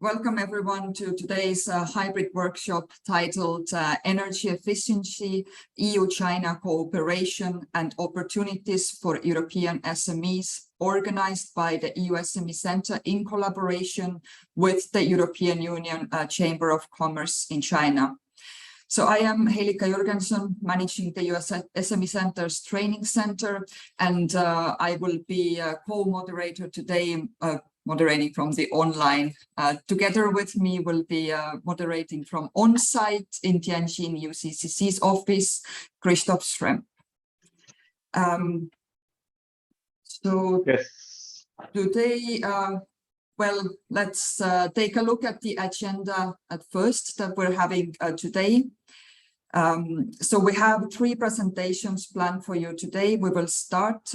Welcome everyone to today's hybrid workshop titled Energy Efficiency, EU-China Cooperation and Opportunities for European SMEs, organized by the EU SME Centre in collaboration with the European Union Chamber of Commerce in China. So I am Helika Jurgensen, managing the EU SME Centre's training center, and I will be a co-moderator today, moderating from the online. Together with me will be moderating from on-site in Tianjin UCCC's office, Christoph Schremp. Yes. Today, well, let's take a look at the agenda at first that we're having today. So we have 3 presentations planned for you today. We will start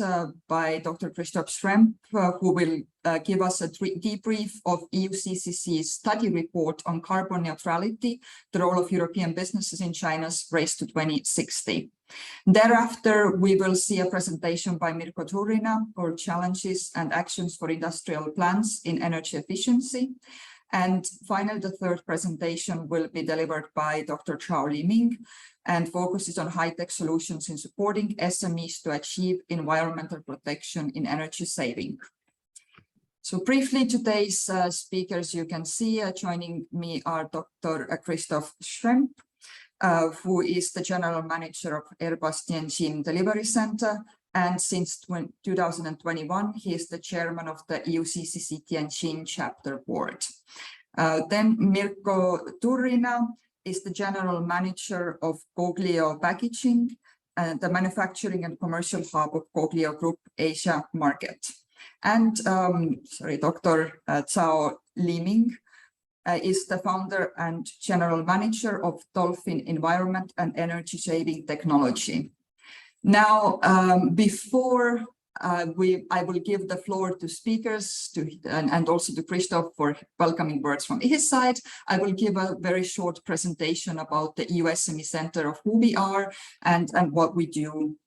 by Dr. Christoph Schremp, who will give us a debrief of EUCCC's study report on carbon neutrality, the role of European businesses in China's race to 2060. Thereafter, we will see a presentation by Mirko Turrina on challenges and actions for industrial plants in energy efficiency. And finally, the 3rd presentation will be delivered by Dr. Zhao Liming and focuses on high-tech solutions in supporting SMEs to achieve environmental protection in energy saving. So briefly, today's speakers you can see joining me are Dr. Christoph Schremp, who is the General Manager of Airbus Tianjin Delivery Center. And since 2021, he is the chairman of the EUCCC Tianjin chapter board. Then Mirko Turrina is the general manager of Goglio Packaging, the manufacturing and commercial hub of Goglio Group Asia market. And Dr. Zhao Liming is the founder and general manager of Dolphin Environment and Energy Saving Technology. Now, before I will give the floor to speakers and also to Christoph for welcoming words from his side, I will give a very short presentation about the EU SME Centre, of who we are and what we do.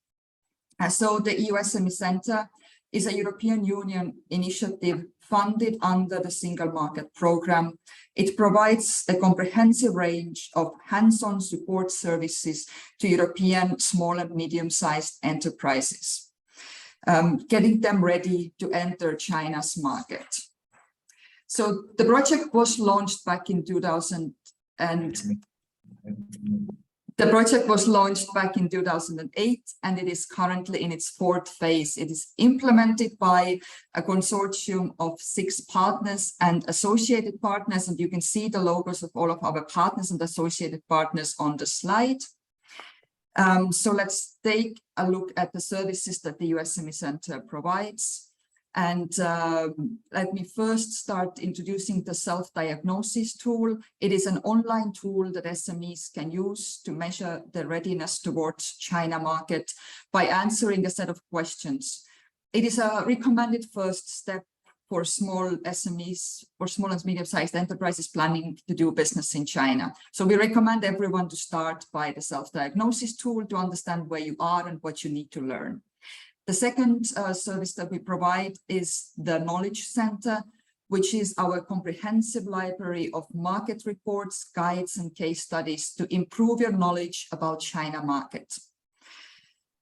So the EU SME Centre is a European Union initiative funded under the Single Market Programme. It provides a comprehensive range of hands-on support services to European small and medium-sized enterprises, getting them ready to enter China's market. So the project was launched back in 2008, and it is currently in its 4th phase. It is implemented by a consortium of 6 partners and associated partners, and you can see the logos of all of our partners and associated partners on the slide. So let's take a look at the services that the EU SME Centre provides. And let me first start introducing the self-diagnosis tool. It is an online tool that SMEs can use to measure their readiness towards China market by answering a set of questions. It is a recommended first step for small SMEs or small and medium-sized enterprises planning to do business in China. So we recommend everyone to start by the self-diagnosis tool to understand where you are and what you need to learn. The second service that we provide is the Knowledge Center, which is our comprehensive library of market reports, guides, and case studies to improve your knowledge about China market.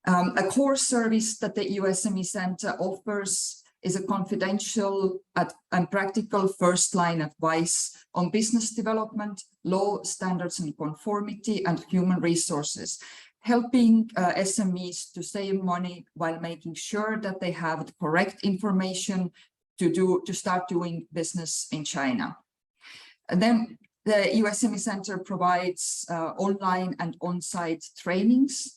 A core service that the EU SME Centre offers is a confidential and practical first-line advice on business development, law, standards and conformity, and human resources, helping SMEs to save money while making sure that they have the correct information to start doing business in China. And then the EU SME Centre provides online and on-site trainings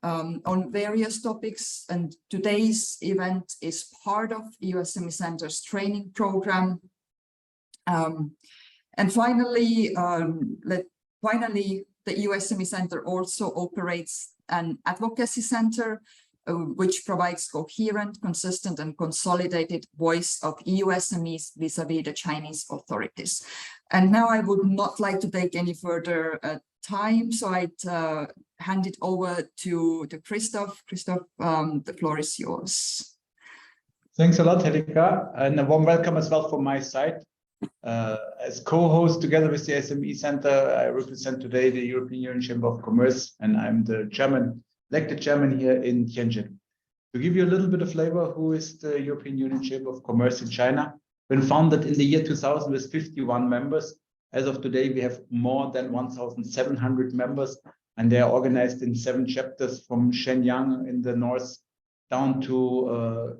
on various topics, and today's event is part of EU SME Centre's training program. And finally, the EU SME Centre also operates an advocacy center, which provides coherent, consistent, and consolidated voice of EU SMEs vis-à-vis the Chinese authorities. And now I would not like to take any further time, so I'd hand it over to Christoph. Christoph, the floor is yours. Thanks a lot, Helika, and a warm welcome as well from my side. As co-host together with the SME Centre, I represent today the European Union Chamber of Commerce, and I'm the chairman, elected chairman here in Tianjin. To give you a little bit of flavor, who is the European Union Chamber of Commerce in China? When founded in the year 2000 with 51 members, as of today, we have more than 1,700 members, and they are organized in 7 chapters from Shenyang in the north down to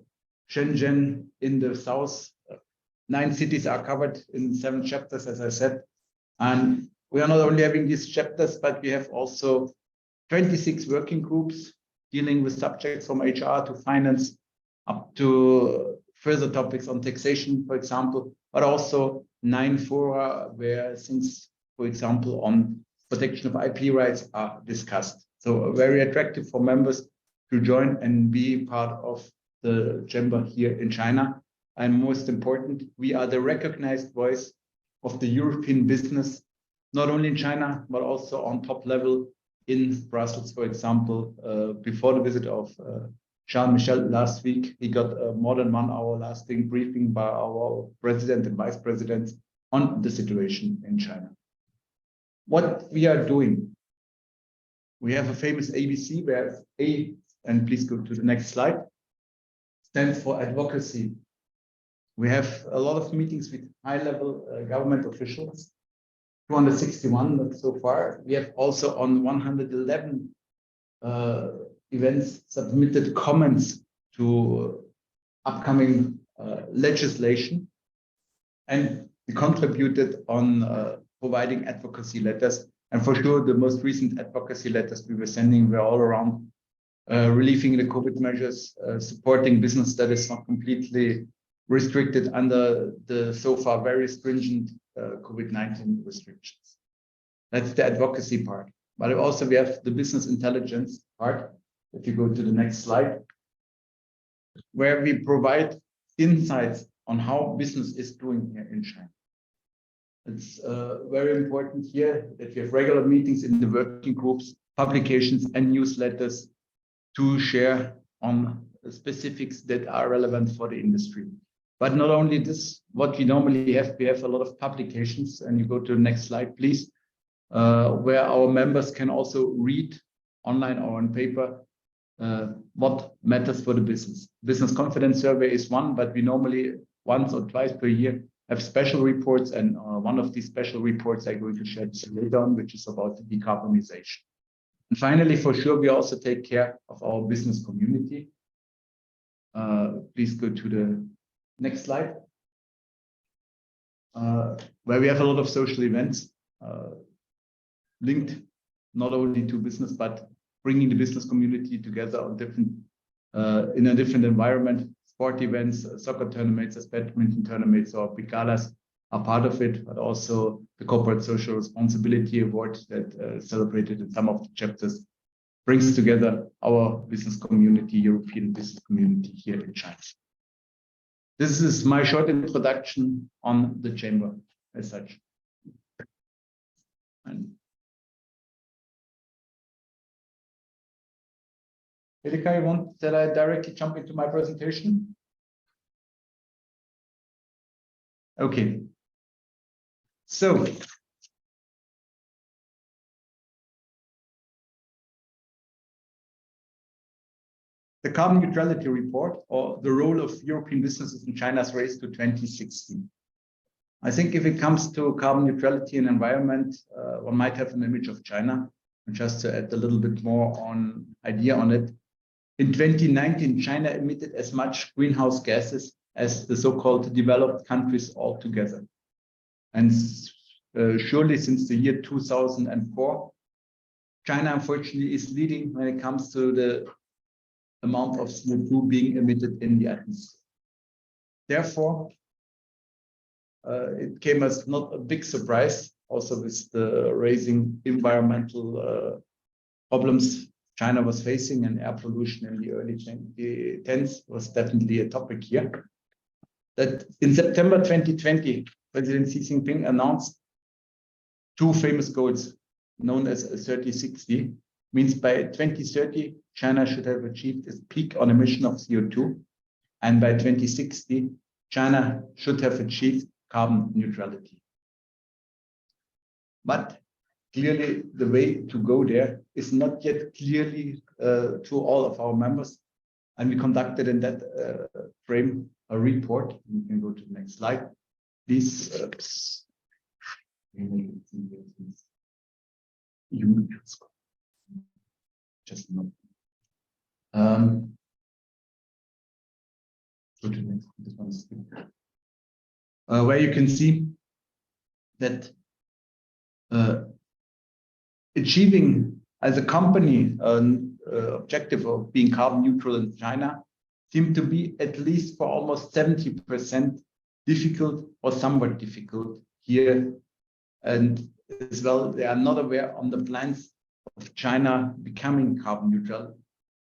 Shenzhen in the south. 9 cities are covered in 7 chapters, as I said. And we are not only having these chapters, but we have also 26 working groups dealing with subjects from HR to finance up to further topics on taxation, for example, but also 9 fora where things, for example, on protection of IP rights are discussed. So very attractive for members to join and be part of the chamber here in China. And most important, we are the recognized voice of the European business, not only in China, but also on top level in Brussels, for example. Before the visit of Charles Michel last week, he got a more than 1 hour lasting briefing by our president and vice presidents on the situation in China. What we are doing, we have a famous ABC where A, and please go to the next slide, stands for advocacy. We have a lot of meetings with high-level government officials, 261 so far. We have also on 111 events submitted comments to upcoming legislation, and we contributed on providing advocacy letters. And for sure, the most recent advocacy letters we were sending were all around relieving the COVID measures, supporting business that is not completely restricted under the so far very stringent COVID-19 restrictions. That's the advocacy part. But also we have the business intelligence part. If you go to the next slide, where we provide insights on how business is doing here in China. It's very important here that we have regular meetings in the working groups, publications and newsletters to share on the specifics that are relevant for the industry. But not only this, what we normally have, we have a lot of publications, and you go to the next slide, please, where our members can also read online or on paper what matters for the business. Business confidence survey is one, but we normally once or twice per year have special reports, and one of these special reports I'm going to share later on, which is about the decarbonization. And finally, for sure, we also take care of our business community. Please go to the next slide, where we have a lot of social events linked not only to business, but bringing the business community together on different, in a different environment. Sport events, soccer tournaments, badminton tournaments, or big galas are part of it, but also the Corporate Social Responsibility Award that celebrated in some of the chapters brings together our business community, European business community here in China. This is my short introduction on the chamber as such. And Erika, you want that I directly jump into my presentation? Okay. So, the carbon neutrality report, or the role of European businesses in China's race to 2060. I think if it comes to carbon neutrality and environment, one might have an image of China. And just to add a little bit more idea on it, in 2019, China emitted as much greenhouse gases as the so-called developed countries altogether. And surely since the year 2004, China unfortunately is leading when it comes to the amount of CO2 being emitted in the atmosphere. Therefore, it came as not a big surprise, also with the raising environmental problems China was facing, and air pollution in the early 2010s was definitely a topic here. That in September 2020, President Xi Jinping announced 2 famous goals known as 30-60. Means by 2030, China should have achieved its peak on emission of CO2. And by 2060, China should have achieved carbon neutrality. But clearly, the way to go there is not yet clearly to all of our members. And we conducted in that frame a report. You can go to the next slide. Please. Just not. Go to the next. This one is where you can see that achieving as a company an objective of being carbon neutral in China seemed to be at least for almost 70% difficult or somewhat difficult here. And as well, they are not aware on the plans of China becoming carbon neutral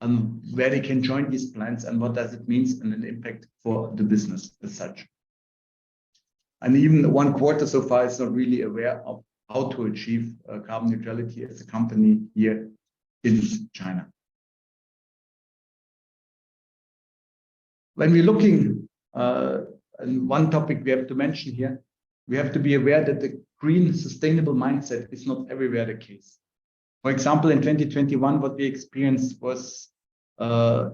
and where they can join these plans and what does it mean and an impact for the business as such. And even 1/4 so far is not really aware of how to achieve carbon neutrality as a company here in China. When we're looking, and one topic we have to mention here, we have to be aware that the green sustainable mindset is not everywhere the case. For example, in 2021, what we experienced was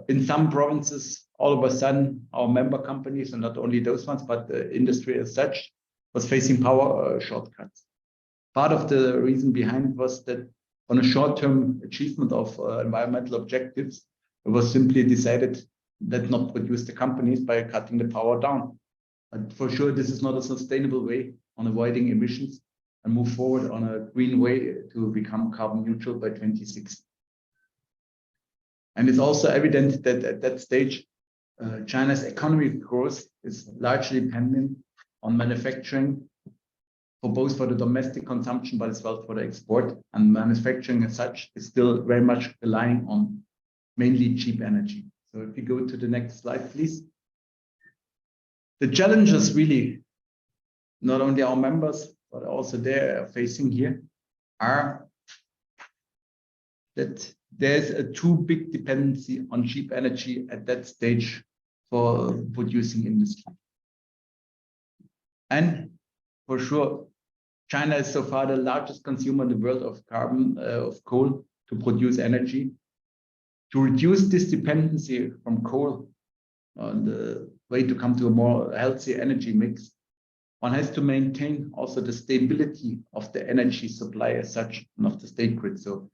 in some provinces, all of a sudden, our member companies, and not only those ones, but the industry as such, was facing power shortcuts. Part of the reason behind was that on a short-term achievement of environmental objectives, it was simply decided that not produce the companies by cutting the power down. And for sure, this is not a sustainable way on avoiding emissions and move forward on a green way to become carbon neutral by 2060. And it's also evident that at that stage, China's economic growth is largely dependent on manufacturing for both for the domestic consumption, but as well for the export. And manufacturing as such is still very much relying on mainly cheap energy. So if you go to the next slide, please. The challenges really, not only our members, but also they're facing here are that there's a too big dependency on cheap energy at that stage for producing industry. And for sure, China is so far the largest consumer in the world of carbon, of coal to produce energy. To reduce this dependency from coal on the way to come to a more healthy energy mix, one has to maintain also the stability of the energy supply as such and of the state grid. So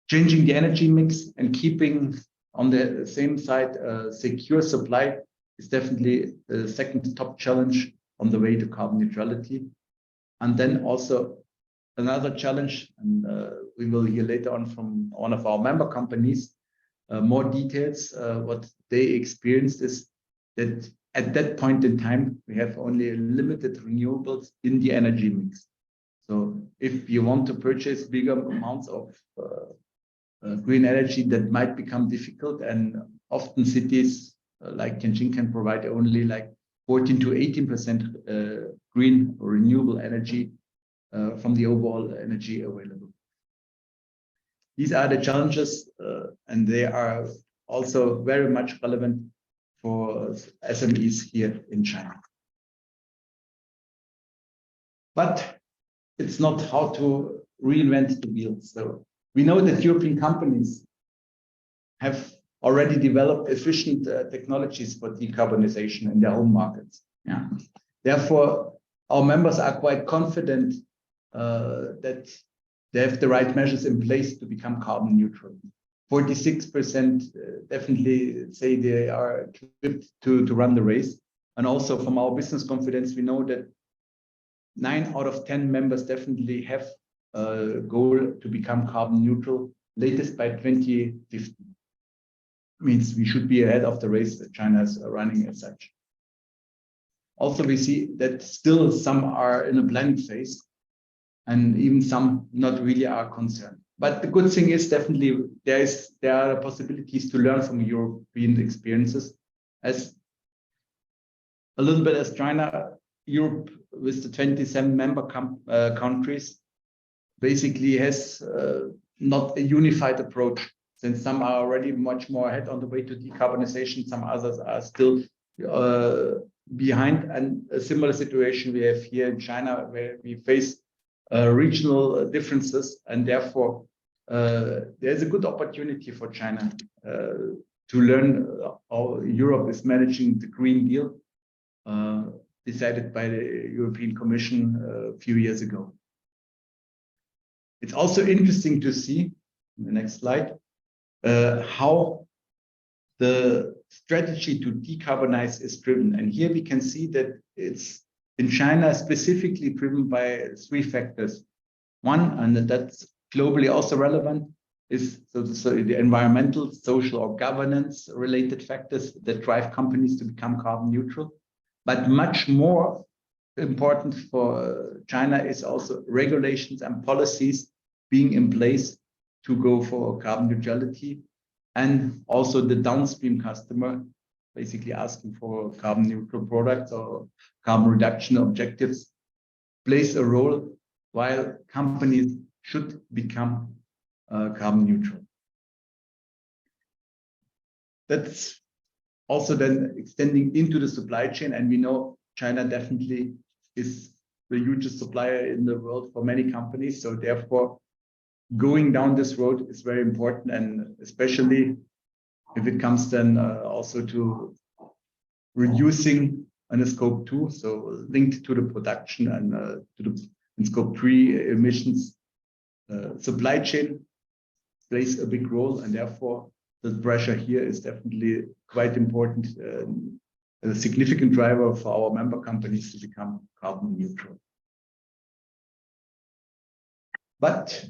changing the energy mix and keeping on the same side secure supply is definitely the second top challenge on the way to carbon neutrality. And then also another challenge, and we will hear later on from one of our member companies, more details. What they experienced is that at that point in time, we have only limited renewables in the energy mix. So if you want to purchase bigger amounts of green energy, that might become difficult. And often cities like Tianjin can provide only like 14 to 18% green or renewable energy from the overall energy available. These are the challenges, and they are also very much relevant for SMEs here in China. But it's not how to reinvent the wheel. So we know that European companies have already developed efficient technologies for decarbonization in their home markets. Yeah. Therefore, our members are quite confident that they have the right measures in place to become carbon neutral. 46% definitely say they are equipped to run the race. And also from our business confidence, we know that 9 out of 10 members definitely have a goal to become carbon neutral, latest by 2050. Means we should be ahead of the race that China is running as such. Also, we see that still some are in a planning phase, and even some not really are concerned. But the good thing is definitely there are possibilities to learn from European experiences. As a little bit as China, Europe with the 27 member countries basically has not a unified approach, since some are already much more ahead on the way to decarbonization, some others are still behind a similar situation we have here in China, where we face regional differences, and therefore there's a good opportunity for China to learn how Europe is managing the Green Deal, decided by the European Commission a few years ago. It's also interesting to see, in the next slide, how the strategy to decarbonize is driven. And here we can see that it's in China specifically driven by 3 factors. One, and that's globally also relevant, is the environmental, social, or governance related factors that drive companies to become carbon neutral. But much more important for China is also regulations and policies being in place to go for carbon neutrality, and also the downstream customer basically asking for carbon neutral products or carbon reduction objectives plays a role, while companies should become carbon neutral. That's also then extending into the supply chain, and we know China definitely is the hugest supplier in the world for many companies. So therefore, going down this road is very important, and especially if it comes then also to reducing on a scope 2, so linked to the production and to the scope 3 emissions. Supply chain plays a big role, and therefore the pressure here is definitely quite important, a significant driver for our member companies to become carbon neutral. But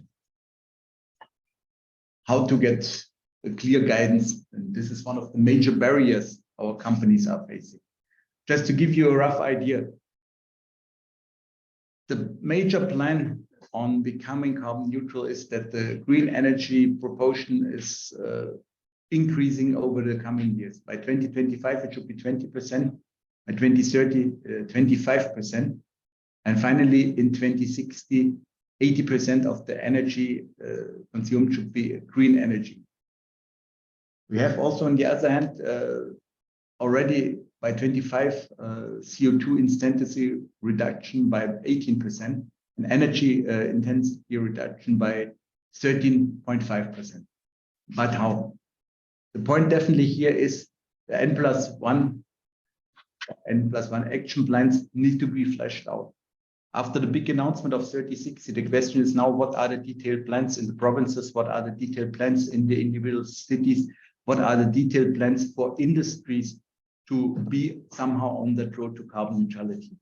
how to get a clear guidance, and this is one of the major barriers our companies are facing. Just to give you a rough idea, the major plan on becoming carbon neutral is that the green energy proportion is increasing over the coming years. By 2025, it should be 20%, by 2030, 25%, and finally in 2060, 80% of the energy consumed should be green energy. We have also, on the other hand, already by 25 CO2 intensity reduction by 18%, and energy intensity reduction by 13.5%. But how? The point definitely here is the N+1 action plans need to be fleshed out. After the big announcement of 3060, the question is now, what are the detailed plans in the provinces? What are the detailed plans in the individual cities? What are the detailed plans for industries to be somehow on that road to carbon neutrality?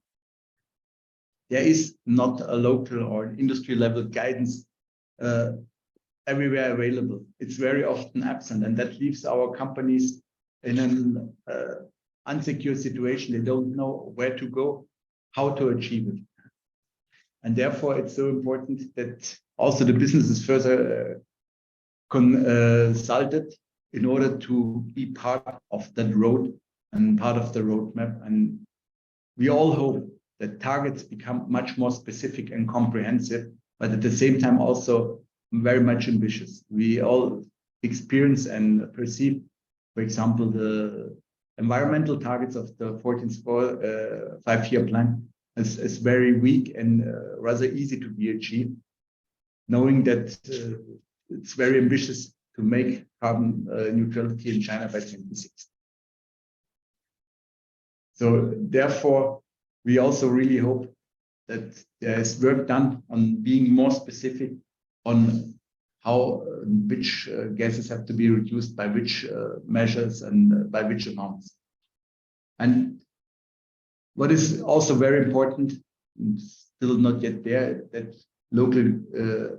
There is not a local or industry level guidance everywhere available. It's very often absent, and that leaves our companies in an unsecure situation. They don't know where to go, how to achieve it. And therefore, it's so important that also the business is further consulted in order to be part of that road and part of the roadmap. And we all hope that targets become much more specific and comprehensive, but at the same time also very much ambitious. We all experience and perceive, for example, the environmental targets of the 14th five-year plan as very weak and rather easy to be achieved, knowing that it's very ambitious to make carbon neutrality in China by 2060. So therefore, we also really hope that there is work done on being more specific on how which gases have to be reduced by which measures and by which amounts. And what is also very important, and still not yet there, that local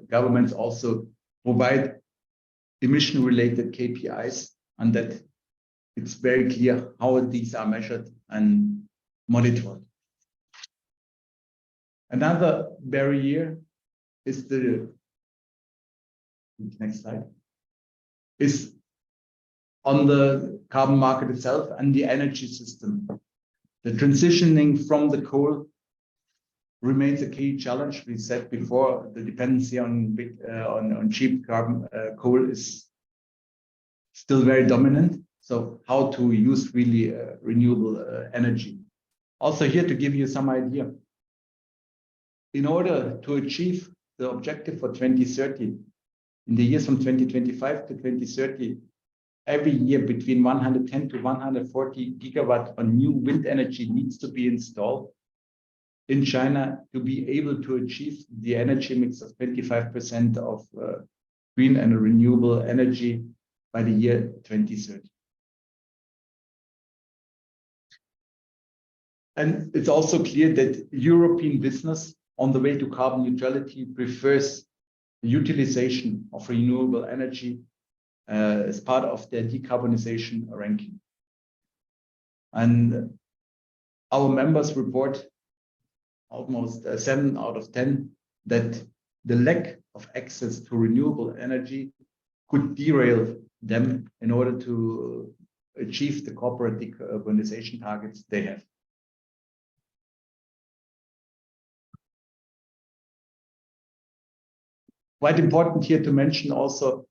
governments also provide emission-related KPIs, and that it's very clear how these are measured and monitored. Another barrier is the next slide, is on the carbon market itself and the energy system. The transitioning from the coal remains a key challenge. We said before, the dependency on cheap carbon coal is still very dominant. So how to use really renewable energy? Also here to give you some idea, in order to achieve the objective for 2030, in the years from 2025 to 2030, every year between 110 to 140 gigawatt on new wind energy needs to be installed in China to be able to achieve the energy mix of 25% of green and renewable energy by the year 2030. And it's also clear that European business on the way to carbon neutrality prefers the utilization of renewable energy as part of their decarbonization ranking. And our members report almost 7 out of 10 that the lack of access to renewable energy could derail them in order to achieve the corporate decarbonization targets they have. Quite important here to mention also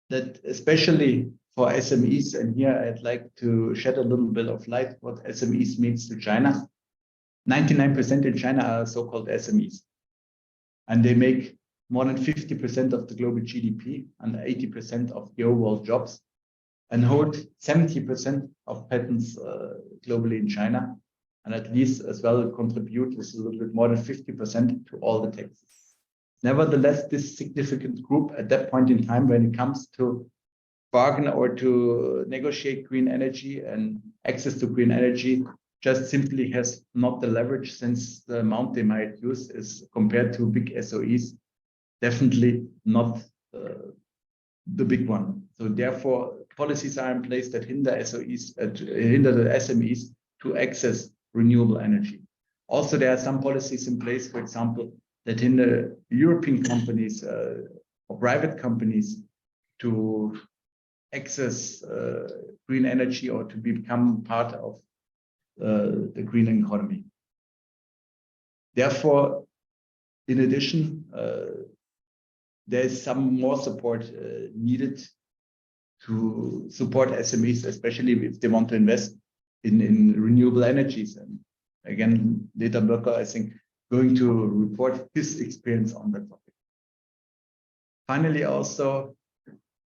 that especially for SMEs, and here I'd like to shed a little bit of light what SMEs means to China. 99% in China are so-called SMEs, and they make more than 50% of the global GDP and 80% of the overall jobs, and hold 70% of patents globally in China, and at least as well contribute with a little bit more than 50% to all the taxes. Nevertheless, this significant group at that point in time, when it comes to bargain or to negotiate green energy and access to green energy, just simply has not the leverage, since the amount they might use is compared to big SOEs, definitely not the big one. So therefore, policies are in place that hinder SOEs, hinder the SMEs to access renewable energy. Also, there are some policies in place, for example, that hinder European companies or private companies to access green energy or to become part of the green economy. Therefore, in addition, there is some more support needed to support SMEs, especially if they want to invest in renewable energies. And again, Dieter Böcker, I think, going to report his experience on that topic. Finally, also,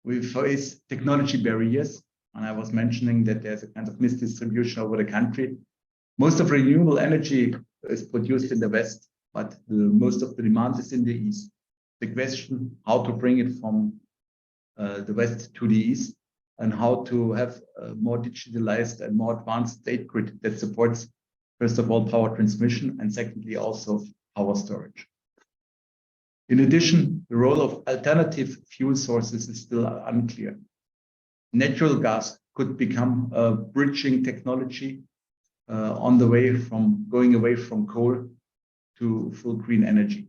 we face technology barriers. And I was mentioning that there's a kind of misdistribution over the country. Most of renewable energy is produced in the West, but most of the demand is in the East. The question, how to bring it from the West to the East, and how to have a more digitalized and more advanced state grid that supports, first of all, power transmission, and secondly, also power storage. In addition, the role of alternative fuel sources is still unclear. Natural gas could become a bridging technology on the way from going away from coal to full green energy.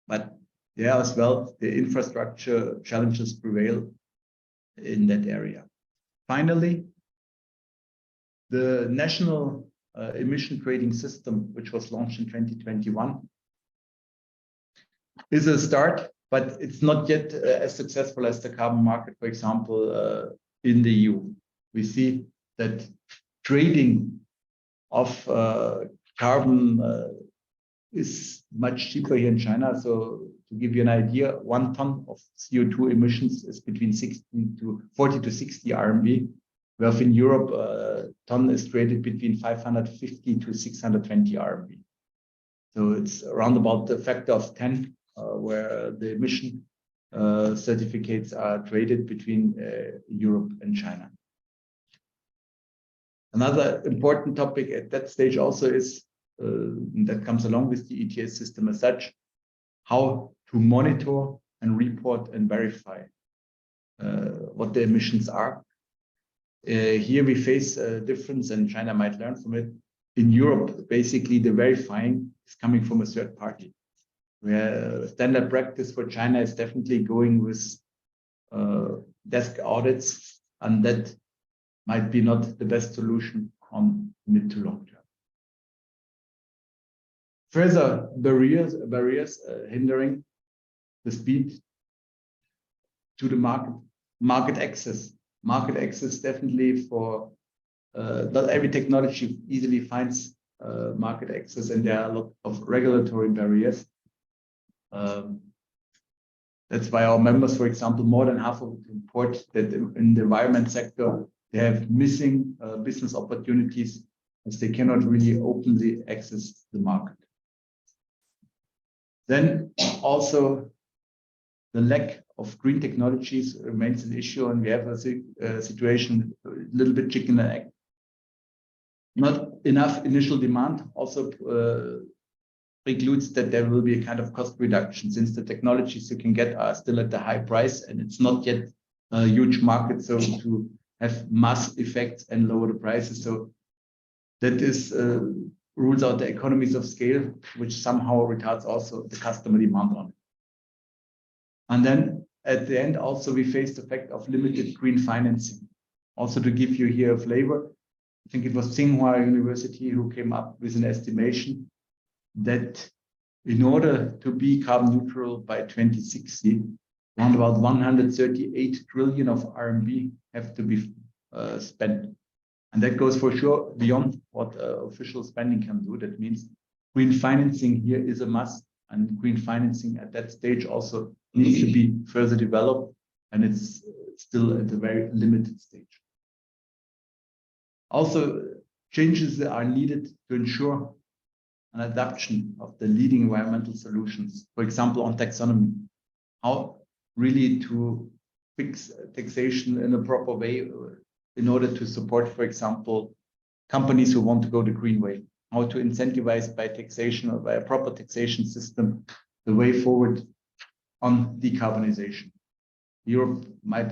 But there as well, the infrastructure challenges prevail in that area. Finally, the national emission trading system, which was launched in 2021, is a start, but it's not yet as successful as the carbon market, for example, in the EU. We see that trading of carbon is much cheaper here in China. So to give you an idea, 1 ton of CO2 emissions is between 40 to 60 RMB, whereas in Europe, a ton is traded between 550 to 620 RMB. So it's around about the factor of 10, where the emission certificates are traded between Europe and China. Another important topic at that stage also is, that comes along with the ETS system as such, how to monitor and report and verify what the emissions are. Here we face a difference, and China might learn from it. In Europe, basically the verifying is coming from a third party, where standard practice for China is definitely going with desk audits, and that might be not the best solution on mid to long term. Further barriers hindering the speed to the market access. Market access definitely for not every technology easily finds market access, and there are a lot of regulatory barriers. That's why our members, for example, more than half of them report that in the environment sector, they have missing business opportunities as they cannot really openly access the market. Then also the lack of green technologies remains an issue, and we have a situation a little bit chicken and egg. Not enough initial demand also precludes that there will be a kind of cost reduction, since the technologies you can get are still at the high price and it's not yet a huge market. So to have mass effects and lower the prices. So that is rules out the economies of scale, which somehow retards also the customer demand on it. And then at the end, also we face the fact of limited green financing. Also to give you here a flavor, I think it was Tsinghua University who came up with an estimation that in order to be carbon neutral by 2060, around about 138 trillion of RMB have to be spent. And that goes for sure beyond what official spending can do. That means green financing here is a must, and green financing at that stage also needs to be further developed, and it's still at a very limited stage. Also, changes are needed to ensure an adoption of the leading environmental solutions, for example, on taxonomy. How really to fix taxation in a proper way in order to support, for example, companies who want to go the green way. How to incentivize by taxation or by a proper taxation system the way forward on decarbonization. Europe might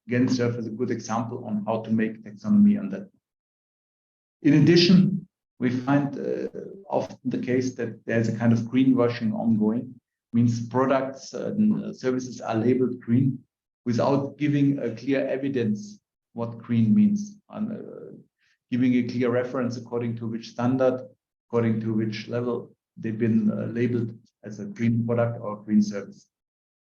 again serve as a good example on how to make taxonomy on that. In addition, we find often the case that there's a kind of greenwashing ongoing, means products and services are labeled green without giving a clear evidence what green means, and giving a clear reference according to which standard, according to which level they've been labeled as a green product or green service.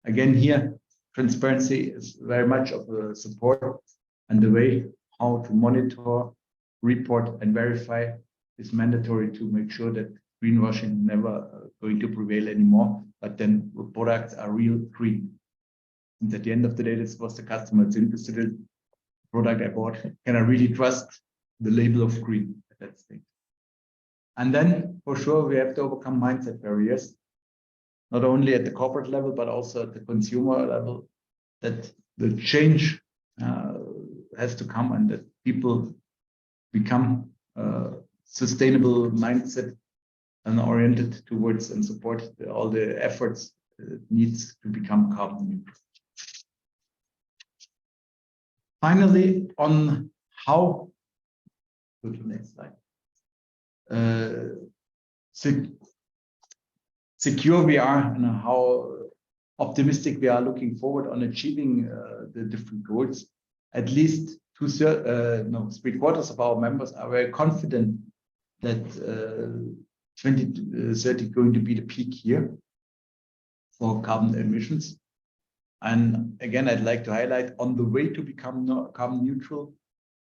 Again, here, transparency is very much of a support, and the way how to monitor, report, and verify is mandatory to make sure that greenwashing never going to prevail anymore, but then products are real green. And at the end of the day, this was the customer that's interested in the product I bought. Can I really trust the label of green at that stage? And then for sure, we have to overcome mindset barriers, not only at the corporate level, but also at the consumer level, that the change has to come and that people become sustainable mindset and oriented towards and support all the efforts it needs to become carbon neutral. Finally, on how, go to the next slide, secure we are and how optimistic we are looking forward on achieving the different goals. At least 3/4 of our members are very confident that 2030 is going to be the peak year for carbon emissions. And again, I'd like to highlight on the way to become carbon neutral,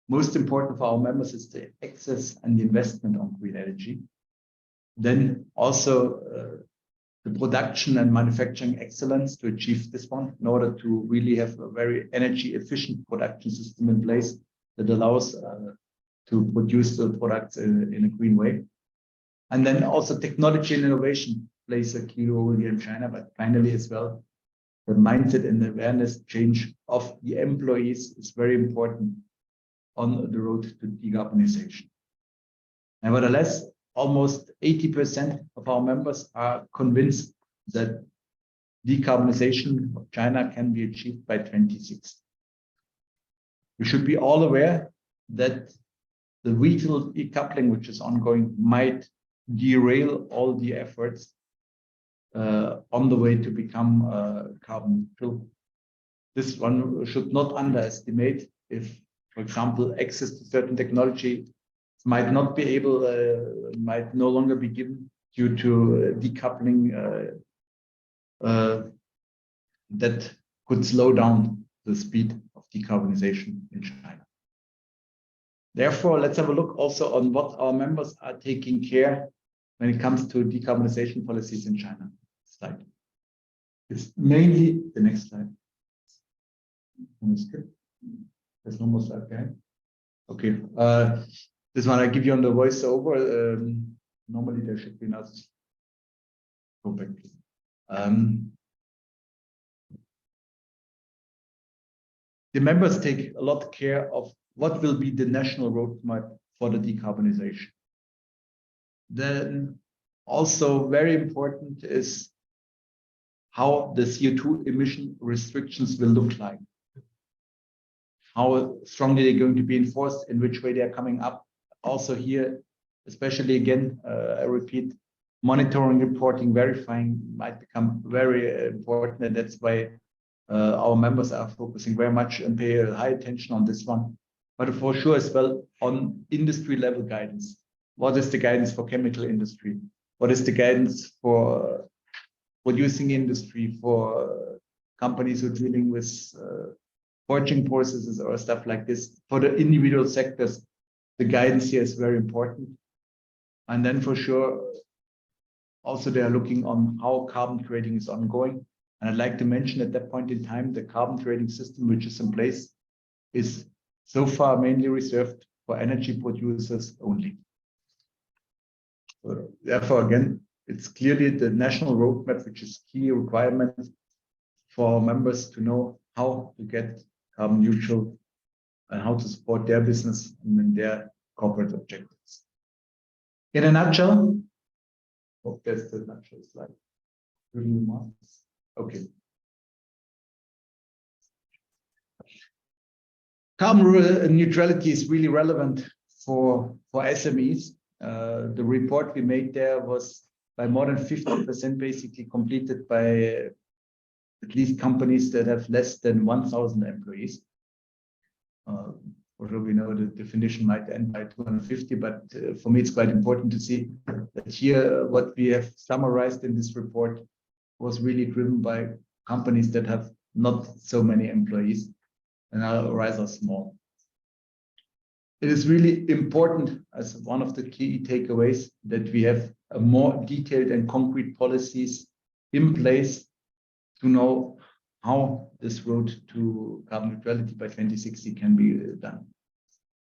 most important for our members is the access and the investment on green energy. Then also the production and manufacturing excellence to achieve this one in order to really have a very energy efficient production system in place that allows to produce the products in a green way. And then also technology and innovation plays a key role here in China, but finally as well, the mindset and the awareness change of the employees is very important on the road to decarbonization. Nevertheless, almost 80% of our members are convinced that decarbonization of China can be achieved by 2060. We should be all aware that the regional decoupling, which is ongoing, might derail all the efforts on the way to become carbon neutral. This one should not underestimate if, for example, access to certain technology might not be able, might no longer be given due to decoupling that could slow down the speed of decarbonization in China. Therefore, let's have a look also on what our members are taking care when it comes to decarbonization policies in China. Slide. It's mainly the next slide. There's no more slide behind. Okay. This one I give you on the voiceover. Normally there should be not. Go back. The members take a lot of care of what will be the national roadmap for the decarbonization. Then also very important is how the CO2 emission restrictions will look like. How strongly they're going to be enforced, in which way they are coming up. Also here, especially again, I repeat, monitoring, reporting, verifying might become very important. And that's why our members are focusing very much and pay a high attention on this one. But for sure as well on industry level guidance. What is the guidance for chemical industry? What is the guidance for producing industry, for companies who are dealing with forging processes or stuff like this? For the individual sectors, the guidance here is very important. And then for sure, also they are looking on how carbon trading is ongoing. And I'd like to mention at that point in time, the carbon trading system which is in place is so far mainly reserved for energy producers only. So therefore, again, it's clearly the national roadmap, which is key requirement for members to know how to get carbon neutral and how to support their business and their corporate objectives. In a nutshell, hope that's the nutshell slide. Okay. Carbon neutrality is really relevant for SMEs. The report we made there was by more than 50% basically completed by at least companies that have less than 1,000 employees. For sure, we know the definition might end by 250, but for me, it's quite important to see that here what we have summarized in this report was really driven by companies that have not so many employees and are rather small. It is really important as one of the key takeaways that we have a more detailed and concrete policies in place to know how this road to carbon neutrality by 2060 can be done.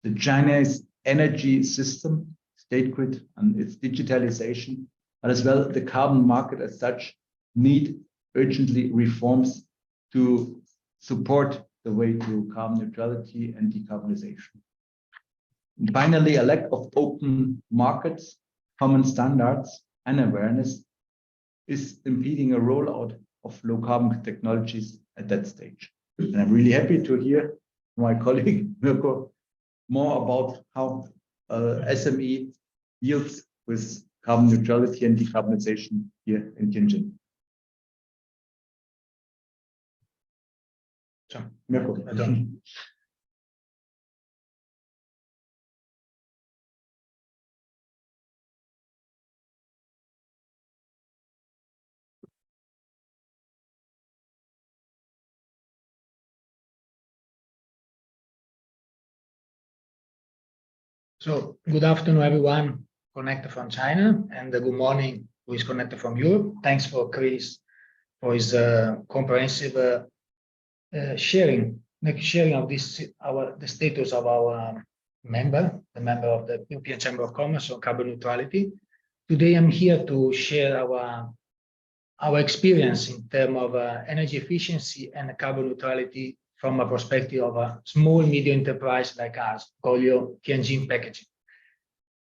The Chinese energy system, state grid, and its digitalization, but as well the carbon market as such, need urgently reforms to support the way to carbon neutrality and decarbonization. And finally, a lack of open markets, common standards, and awareness is impeding a rollout of low carbon technologies at that stage. And I'm really happy to hear my colleague Mirko more about how SME deals with carbon neutrality and decarbonization here in Tianjin. So, Mirko, So good afternoon, everyone connected from China, and good morning who is connected from Europe. Thanks for Chris for his comprehensive sharing of this the status of our the member of the European Chamber of Commerce on carbon neutrality. Today I'm here to share our experience in terms of energy efficiency and carbon neutrality from a perspective of a small, medium enterprise like us, Goglio, Tianjin Packaging.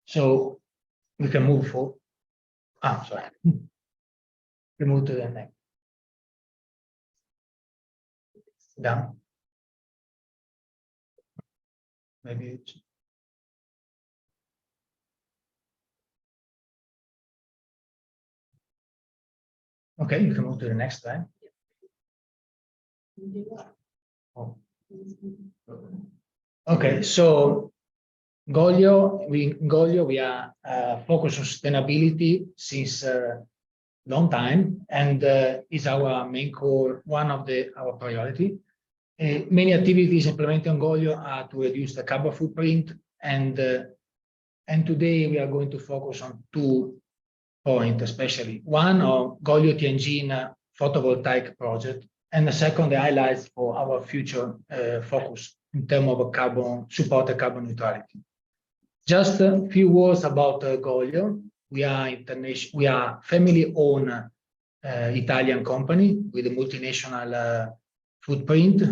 So we can move forward. Sorry. We move to the next. Down. Maybe it's... Okay, you can move to the next slide. Oh. Okay, so Goglio, we are focused on sustainability since a long time, and is our main core, one of our priority. Many activities implemented on Goglio are to reduce the carbon footprint And today we are going to focus on 2 points, especially. One on Goglio Tianjin photovoltaic project, and the second, the highlights for our future focus in terms of supported carbon neutrality. Just a few words about Goglio. We are family-owned Italian company with a multinational footprint,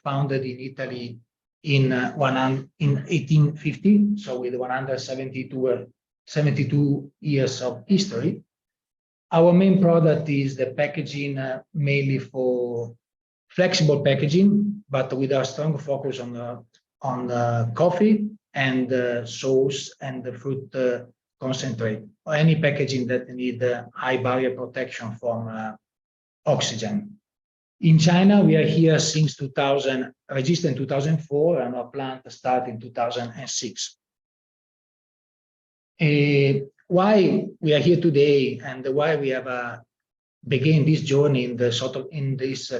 founded in Italy in 1850, so with 172 years of history. Our main product is the packaging, mainly for flexible packaging, but with a strong focus on coffee and sauce and the fruit concentrate, or any packaging that need high barrier protection from oxygen. In China, we are here since 2000, registered in 2004, and our plant started in 2006. Why we are here today and why we have begun this journey in this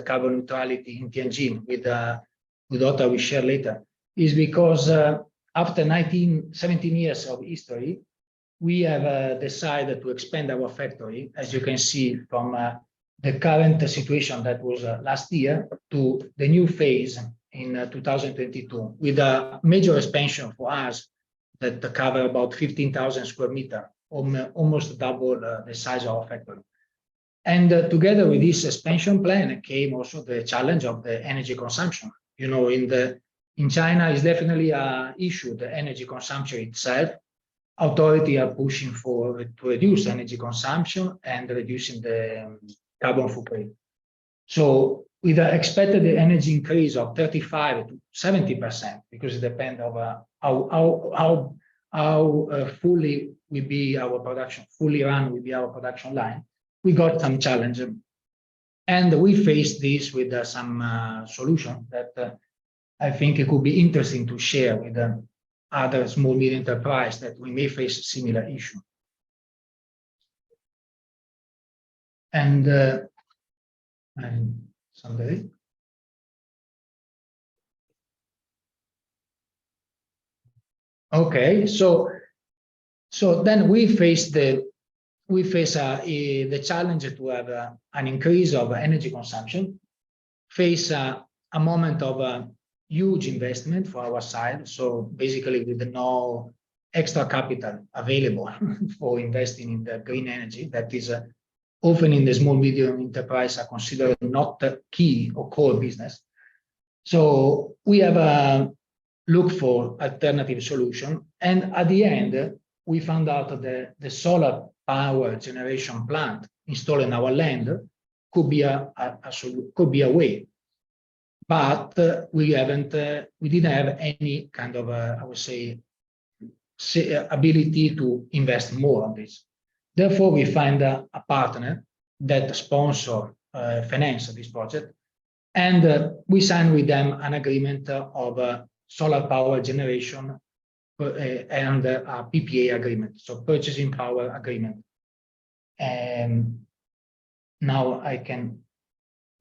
carbon neutrality in Tianjin with what I will share later is because after 17 years of history, we have decided to expand our factory, as you can see from the current situation that was last year to the new phase in 2022 with a major expansion for us that cover about 15,000 square meters, almost double the size of our factory. And together with this expansion plan came also the challenge of the energy consumption. You know, in China is definitely an issue, the energy consumption itself. Authorities are pushing to reduce energy consumption and reducing the carbon footprint. So with the expected energy increase of 35 to 70%, because it depends on how fully will be our production, fully run will be our production line, we got some challenge. And we faced this with some solution that I think it could be interesting to share with other small medium enterprise that we may face a similar issue. And someday. Okay, so then we face the challenge to have an increase of energy consumption, face a moment of huge investment for our side. So basically with no extra capital available for investing in the green energy that is often in the small medium enterprise are considered not the key or core business. So we have looked for alternative solution, and at the end we found out that the solar power generation plant installed in our land could be a way, but we didn't have any kind of I would say ability to invest more on this. Therefore, we find a partner that sponsor finance this project, and we signed with them an agreement of solar power generation and a PPA agreement, so purchasing power agreement. And now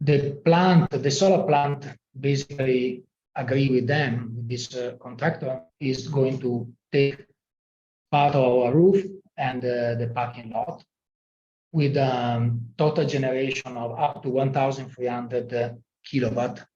the solar plant basically agree with them. This contractor is going to take part of our roof and the parking lot with total generation of up to 1,300 kilowatt.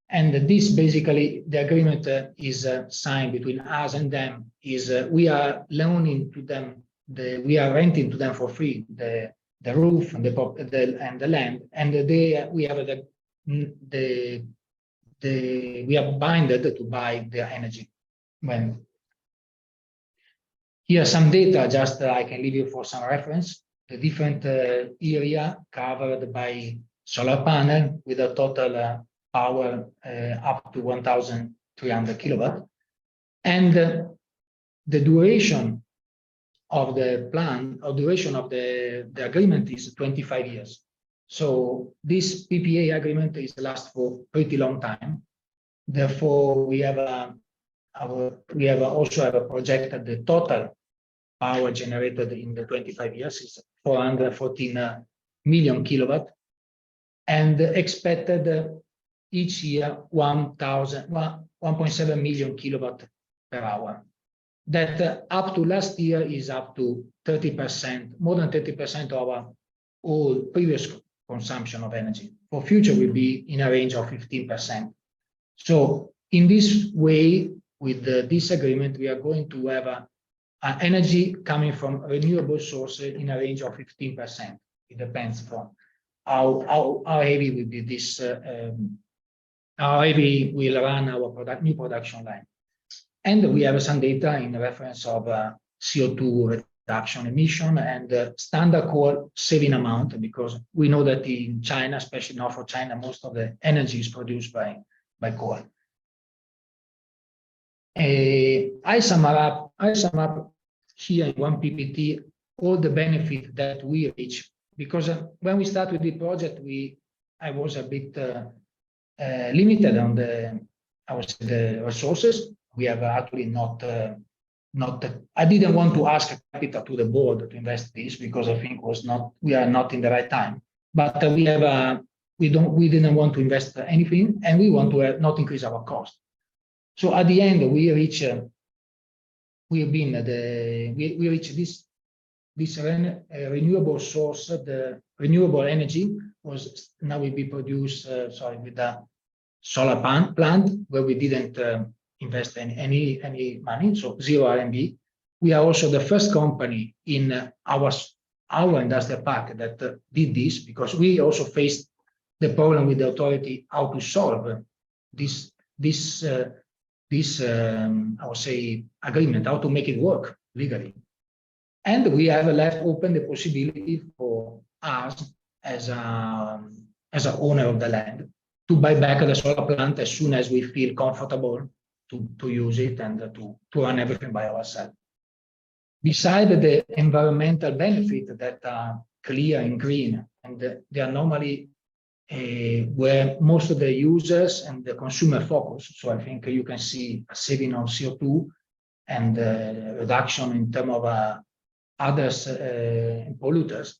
And this basically, the agreement is signed between us and them, is we are loaning to them, we are renting to them for free the roof and the land, and we are binded to buy their energy. When here are some data, just I can leave you for some reference. The different area covered by solar panel with a total power up to 1,300 kilowatt, and the duration of the plan, or duration of the agreement is 25 years. So this PPA agreement is last for pretty long time. Therefore, we also have a projected the total power generated in the 25 years is 414 million kilowatt, and expected each year 1.7 million kilowatt per hour. That up to last year is up to 30%, more than 30% of our all previous consumption of energy. For future will be in a range of 15%. So in this way, with this agreement, we are going to have energy coming from renewable sources in a range of 15%. It depends on how heavy will be this, how heavy will run our new production line. And we have some data in reference of CO2 reduction emission and standard coal saving amount, because we know that in China, especially now for China, most of the energy is produced by coal. I sum up here in one PPT all the benefit that we reach, because when we started the project, I was a bit limited on the resources. We have actually not. I didn't want to ask capital to the board to invest this, because I think we are not in the right time. But we didn't want to invest anything, and we want to not increase our cost. So at the end, we reach this renewable source. The renewable energy now will be produced with a solar plant where we didn't invest any money, so 0 RMB. We are also the first company in our industrial park that did this, because we also faced the problem with the authority how to solve this I would say agreement, how to make it work legally. And we have left open the possibility for us as an owner of the land to buy back the solar plant as soon as we feel comfortable to use it and to run everything by ourselves. Besides the environmental benefit that are clear in green, and they are normally where most of the users and the consumer focus. So I think you can see a saving on CO2 and reduction in terms of other polluters.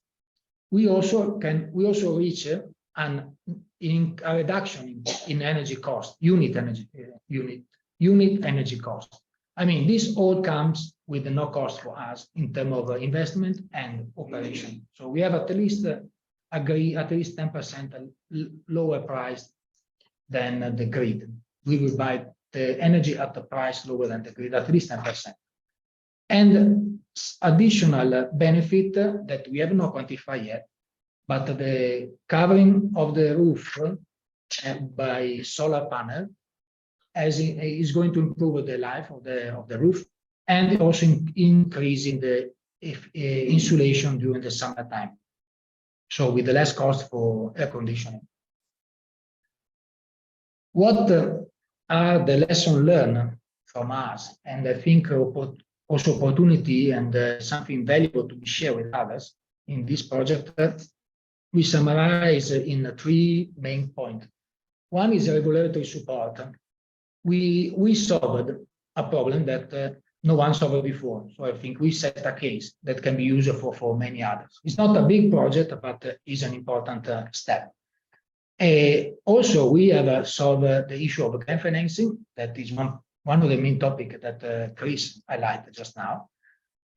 We also reach a reduction in energy cost, unit energy cost. I mean, this all comes with no cost for us in terms of investment and operation. So we have at least 10% lower price than the grid. We will buy the energy at the price lower than the grid, at least 10%. And additional benefit that we have not quantified yet, but the covering of the roof by solar panel is going to improve the life of the roof, and also increasing the insulation during the summertime. So with the less cost for air conditioning. What are the lessons learned from us? And I think also opportunity and something valuable to be shared with others in this project. We summarize in 3 main points. One is regulatory support. We solved a problem that no one solved before. So I think we set a case that can be used for many others. It's not a big project, but is an important step. Also, we have solved the issue of grant financing. That is one of the main topics that Chris highlighted just now.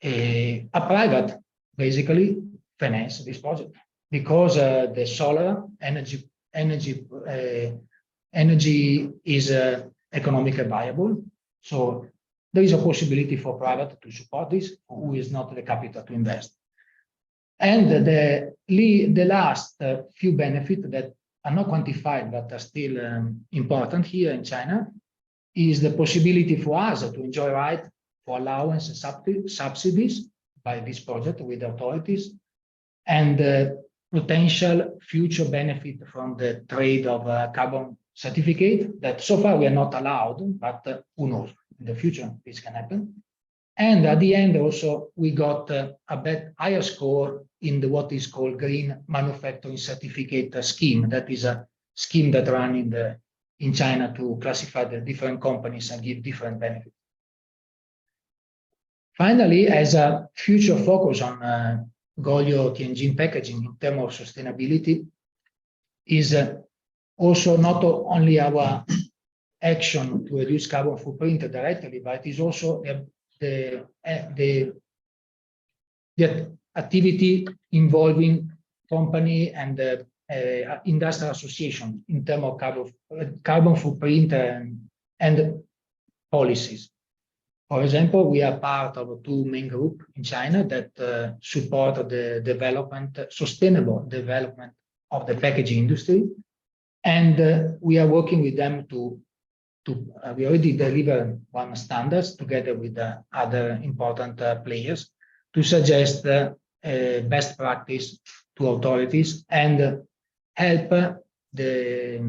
A private, basically, finance this project, because the solar energy is economically viable. So there is a possibility for private to support this, who is not the capital to invest. And the last few benefits that are not quantified but are still important here in China is the possibility for us to enjoy right for allowance and subsidies by this project with the authorities, and potential future benefit from the trade of carbon certificate that so far we are not allowed, but who knows, in the future this can happen. And at the end also we got a bit higher score in what is called green manufacturing certificate scheme. That is a scheme that runs in China to classify the different companies and give different benefits. Finally, as a future focus on Goglio Tianjin packaging in terms of sustainability is also not only our action to reduce carbon footprint directly, but it is also the activity involving company and the industrial association in terms of carbon footprint and policies. For example, we are part of two main groups in China that support the sustainable development of the packaging industry. And we are working with them we already delivered one standards together with the other important players to suggest best practice to authorities and help the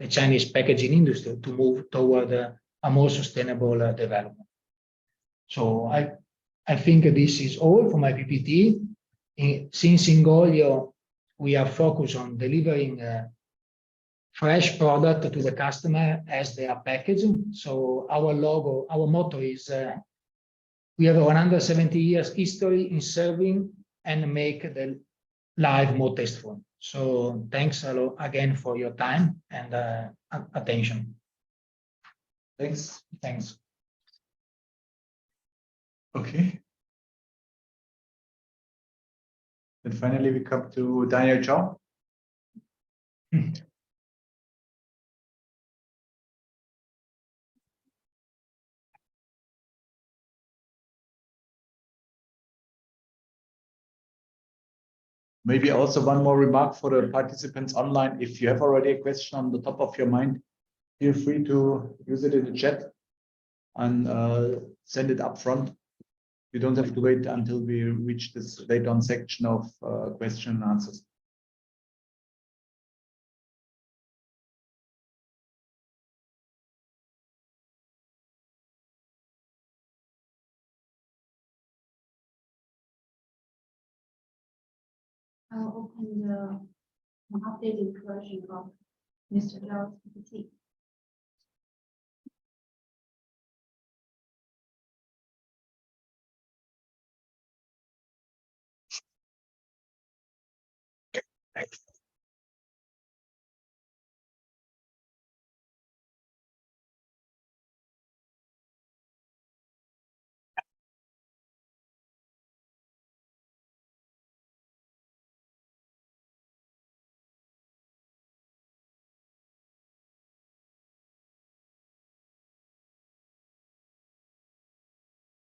Chinese packaging industry to move toward a more sustainable development. So I think this is all for my PPT. Since in Goglio, we are focused on delivering fresh product to the customer as they are packaged. So our motto is we have 170 years history in serving and make the life more tasteful. So thanks a lot again for your time and attention. Thanks. Thanks. Okay. And finally, we come to Daniel Zhao. Maybe also one more remark for the participants online. If you have already a question on the top of your mind, feel free to use it in the chat and send it up front. You don't have to wait until we reach this later on section of question and answers. I'll open the updated version of Mr. Zhao's PPT.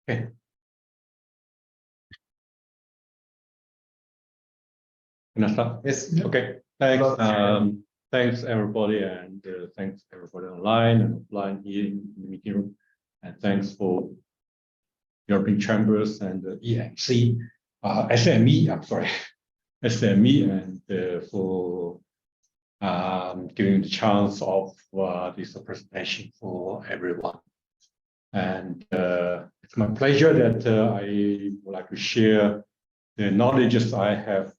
Okay. Can I start? Yes. Okay. Thanks. Thanks everybody, and thanks everybody online and offline here in the meeting room, and thanks for European Chambers and EMC, SME. I'm sorry, SME, and for giving the chance of this presentation for everyone. And it's my pleasure that I would like to share the knowledge I have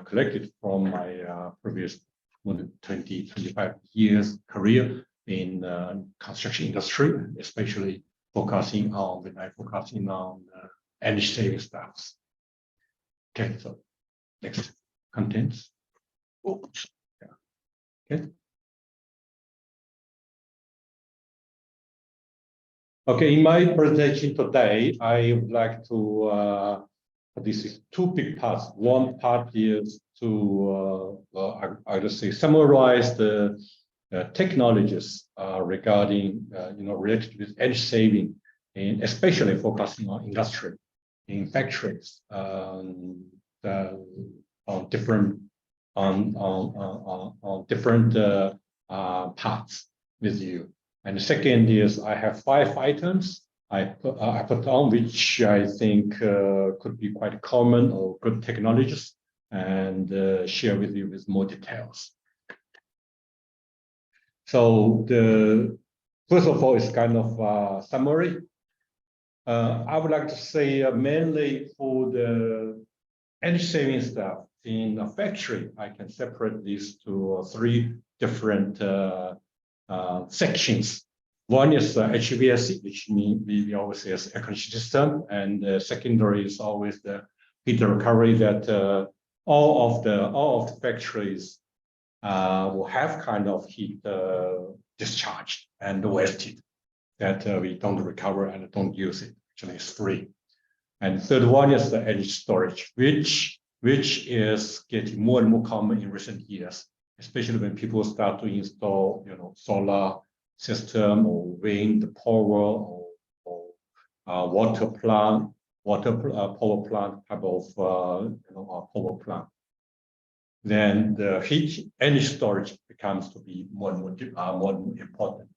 collected from my previous 20-25 years career in construction industry, especially focusing on energy saving stuff. Okay, so next contents. Oops. Yeah. Okay. Okay, in my presentation today, I would like to, this is two big parts. One part is to, I just say, summarize the technologies regarding, related with energy saving, and especially focusing on industry, in factories, on different parts with you. And the second is I have 5 items I put on, which I think could be quite common or good technologies, and share with you with more details. So first of all, it's kind of a summary. I would like to say mainly for the energy saving stuff in a factory, I can separate these to 3 different sections. One is HVAC, which means we always say as air conditioning system, and secondary is always the heat recovery that all of the factories will have kind of heat discharged and wasted, that we don't recover and don't use it. Actually, it's free. And third one is the energy storage, which is getting more and more common in recent years, especially when people start to install, solar system or wind power or water plant, power plant type of power plant. Then the heat energy storage becomes to be more and more important.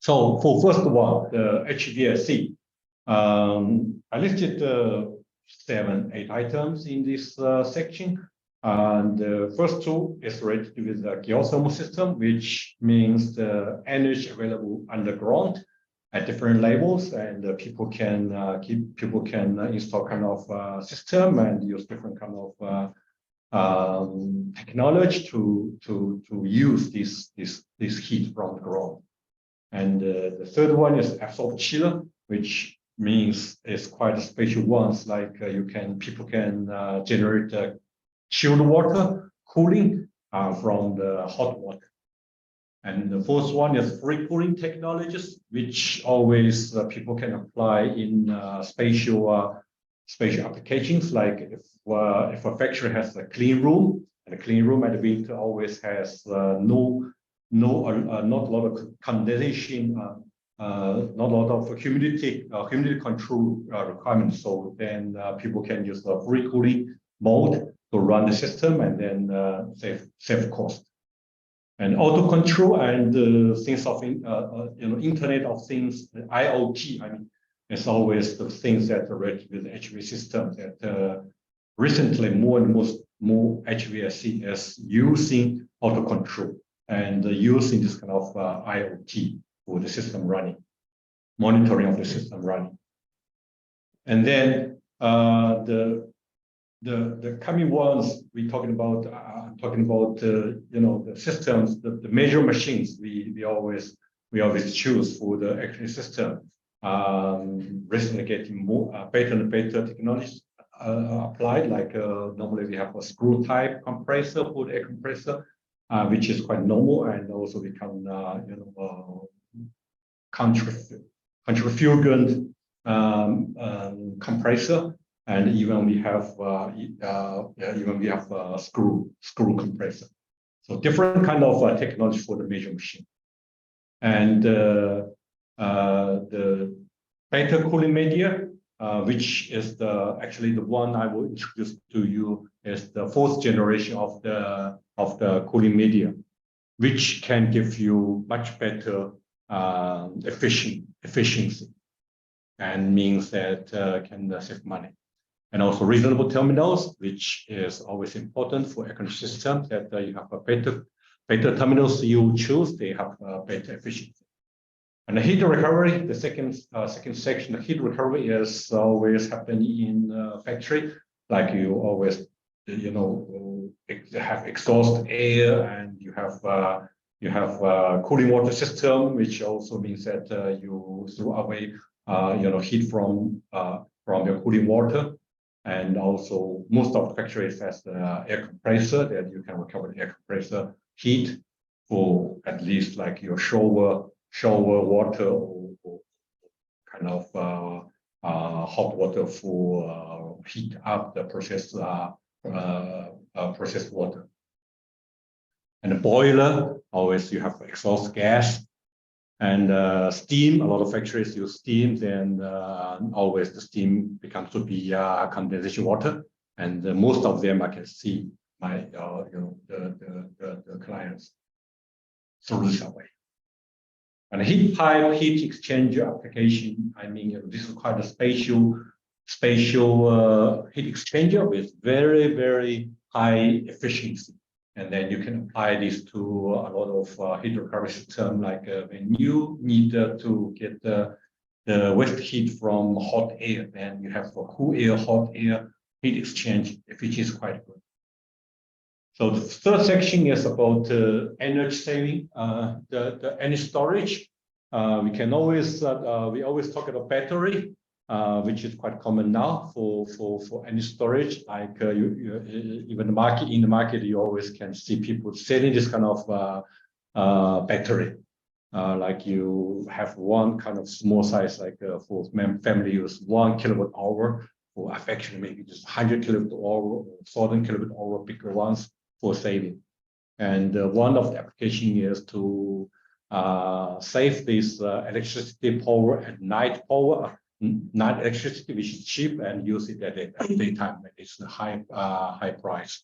So for first one, the HVAC, I listed 7-8 items in this section. And the first two is related with the geothermal system, which means the energy available underground at different levels, and people can install kind of system and use different kind of technology to use this heat from the ground. And the third one is absorb chiller, which means it's quite a special ones, like people can generate chilled water cooling from the hot water. And the fourth one is free cooling technologies, which always people can apply in spatial applications. Like if a factory has a clean room, and a clean room at the winter always has not a lot of condensation, not a lot of humidity control requirements. So then people can use the free cooling mode to run the system and then save cost. And auto control and things of Internet of Things, IoT. I mean, it's always the things that are related with the HVAC system. That recently more and more HVAC is using auto control and using this kind of IoT for the system running, monitoring of the system running. And then the coming ones we're talking about, I'm talking about the systems, the major machines we always choose for the actual system. Recently getting more better and better technologies applied. Like normally we have a screw type compressor for the air compressor, which is quite normal, and also become centrifugal compressor. And even we have screw compressor. So different kind of technology for the major machine. And the better cooling media, which is actually the one I will introduce to you, is the fourth generation of the cooling media, which can give you much better efficiency, and means that can save money. And also reasonable terminals, which is always important for air conditioning systems, that you have a better terminals you choose, they have better efficiency. And the heat recovery, the second section, the heat recovery is always happening in factory. Like you always, have exhaust air, and you have cooling water system, which also means that you throw away, heat from your cooling water. And also most of the factories has the air compressor that you can recover the air compressor heat for at least like your shower water or kind of hot water for heat up the processed water. And the boiler, always you have exhaust gas. And steam, a lot of factories use steam, then always the steam becomes to be condensation water. And most of them I can see my the clients through this way. And heat pipe, heat exchanger application, I mean, this is quite a spatial heat exchanger with very, very high efficiency. And then you can apply this to a lot of heat recovery system, like when you need to get the waste heat from hot air, then you have for cool air, hot air heat exchange, which is quite good. So the third section is about energy saving, the energy storage. We always talk about battery, which is quite common now for energy storage. Like even in the market, you always can see people selling this kind of battery. Like you have one kind of small size, like for family use, 1 kWh, or actually maybe just 100 kWh or 1,000 kWh, bigger ones for saving. And one of the application is to save this electricity power at night power, night electricity, which is cheap, and use it at daytime. It's a high price.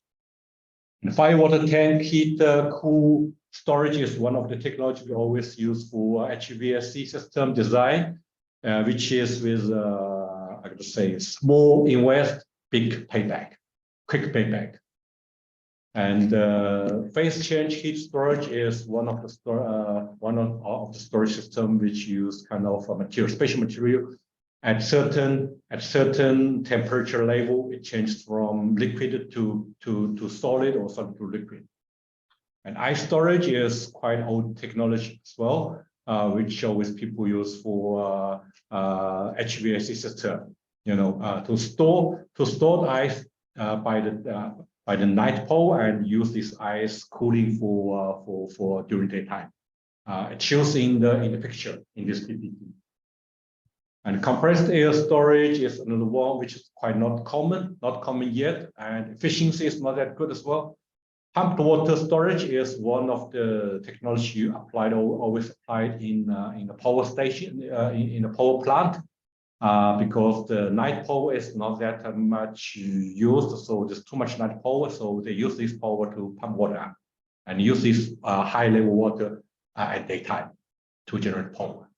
And fire water tank, heat, cool storage is one of the technology we always use for HVAC system design, which is with, I could say, small invest, big payback, quick payback. And phase change heat storage is one of the storage system which use kind of a material, special material. At certain temperature level, it changes from liquid to solid, or solid to liquid. And ice storage is quite old technology as well, which always people use for HVAC system. You know, to store the ice by the night pole, and use this ice cooling for during daytime. It shows in the picture in this PPT. And compressed air storage is another one which is quite not common yet, and efficiency is not that good as well. Pumped water storage is one of the technology always applied in the power station, in the power plant, because the night power is not that much used, so there's too much night power, so they use this power to pump water up, and use this high level water at daytime to generate power.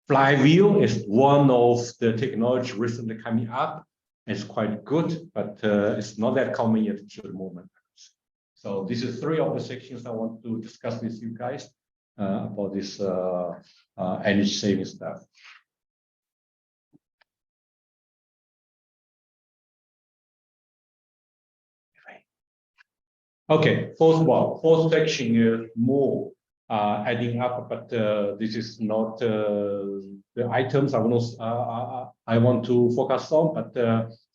Flywheel is one of the technology recently coming up. It's quite good, but it's not that common yet at the moment. So this is 3 of the sections I want to discuss with you guys about this energy saving stuff. Okay, fourth section is more adding up, but this is not the items I want to focus on, but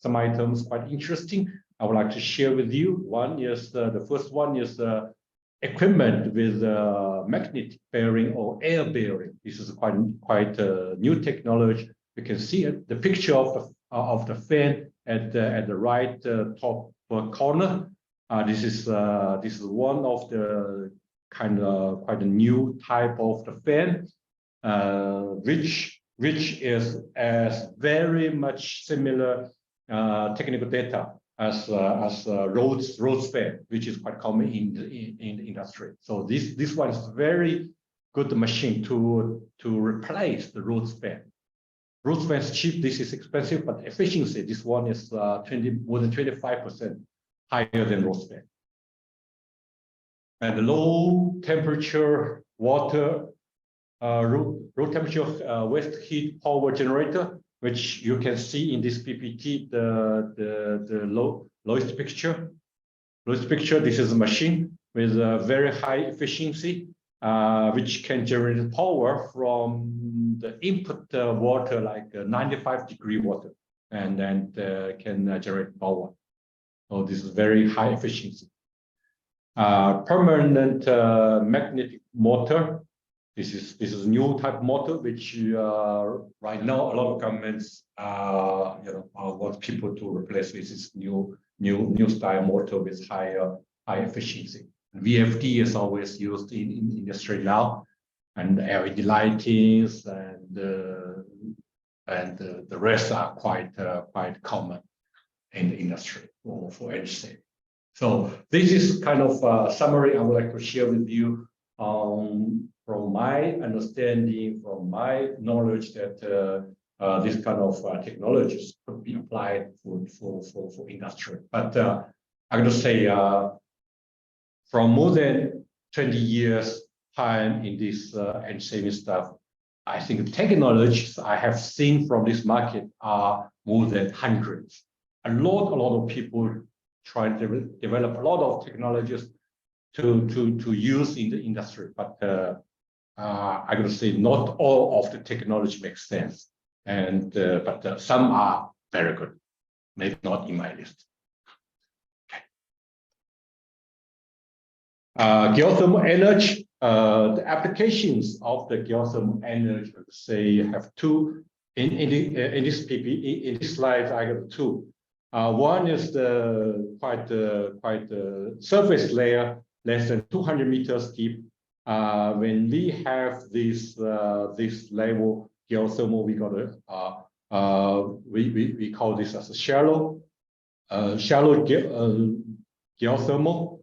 some items quite interesting I would like to share with you. One is the first one is equipment with magnetic bearing or air bearing. This is quite new technology. You can see the picture of the fan at the right top corner. This is one of the kind of quite a new type of the fan, which is as very much similar technical data as Rhodes fan, which is quite common in the industry. So this one is very good machine to replace the Rhodes fan. Rhodes fan is cheap. This is expensive, but efficiency, this one is more than 25% higher than Rhodes fan. And the low temperature water, low temperature waste heat power generator, which you can see in this PPT, the lowest picture. Lowest picture, this is a machine with a very high efficiency, which can generate power from the input water, like 95-degree water, and then can generate power. So this is very high efficiency. Permanent magnetic motor. This is new type motor, which right now a lot of governments want people to replace with this new style motor with high efficiency. VFD is always used in industry now, and LED lightings and the rest are quite common in the industry for energy saving. So this is kind of a summary I would like to share with you from my understanding, from my knowledge, that this kind of technologies could be applied for industry. But I'm going to say from more than 20 years time in this energy saving stuff, I think the technologies I have seen from this market are more than hundreds. A lot of people try to develop a lot of technologies to use in the industry, but I'm going to say not all of the technology makes sense, and but some are very good, maybe not in my list. Okay. Geothermal energy the applications of the geothermal energy, say, have two. In this slide, I have two. One is the quite surface layer, less than 200 meters deep. When we have this level geothermal, we call this as a shallow geothermal.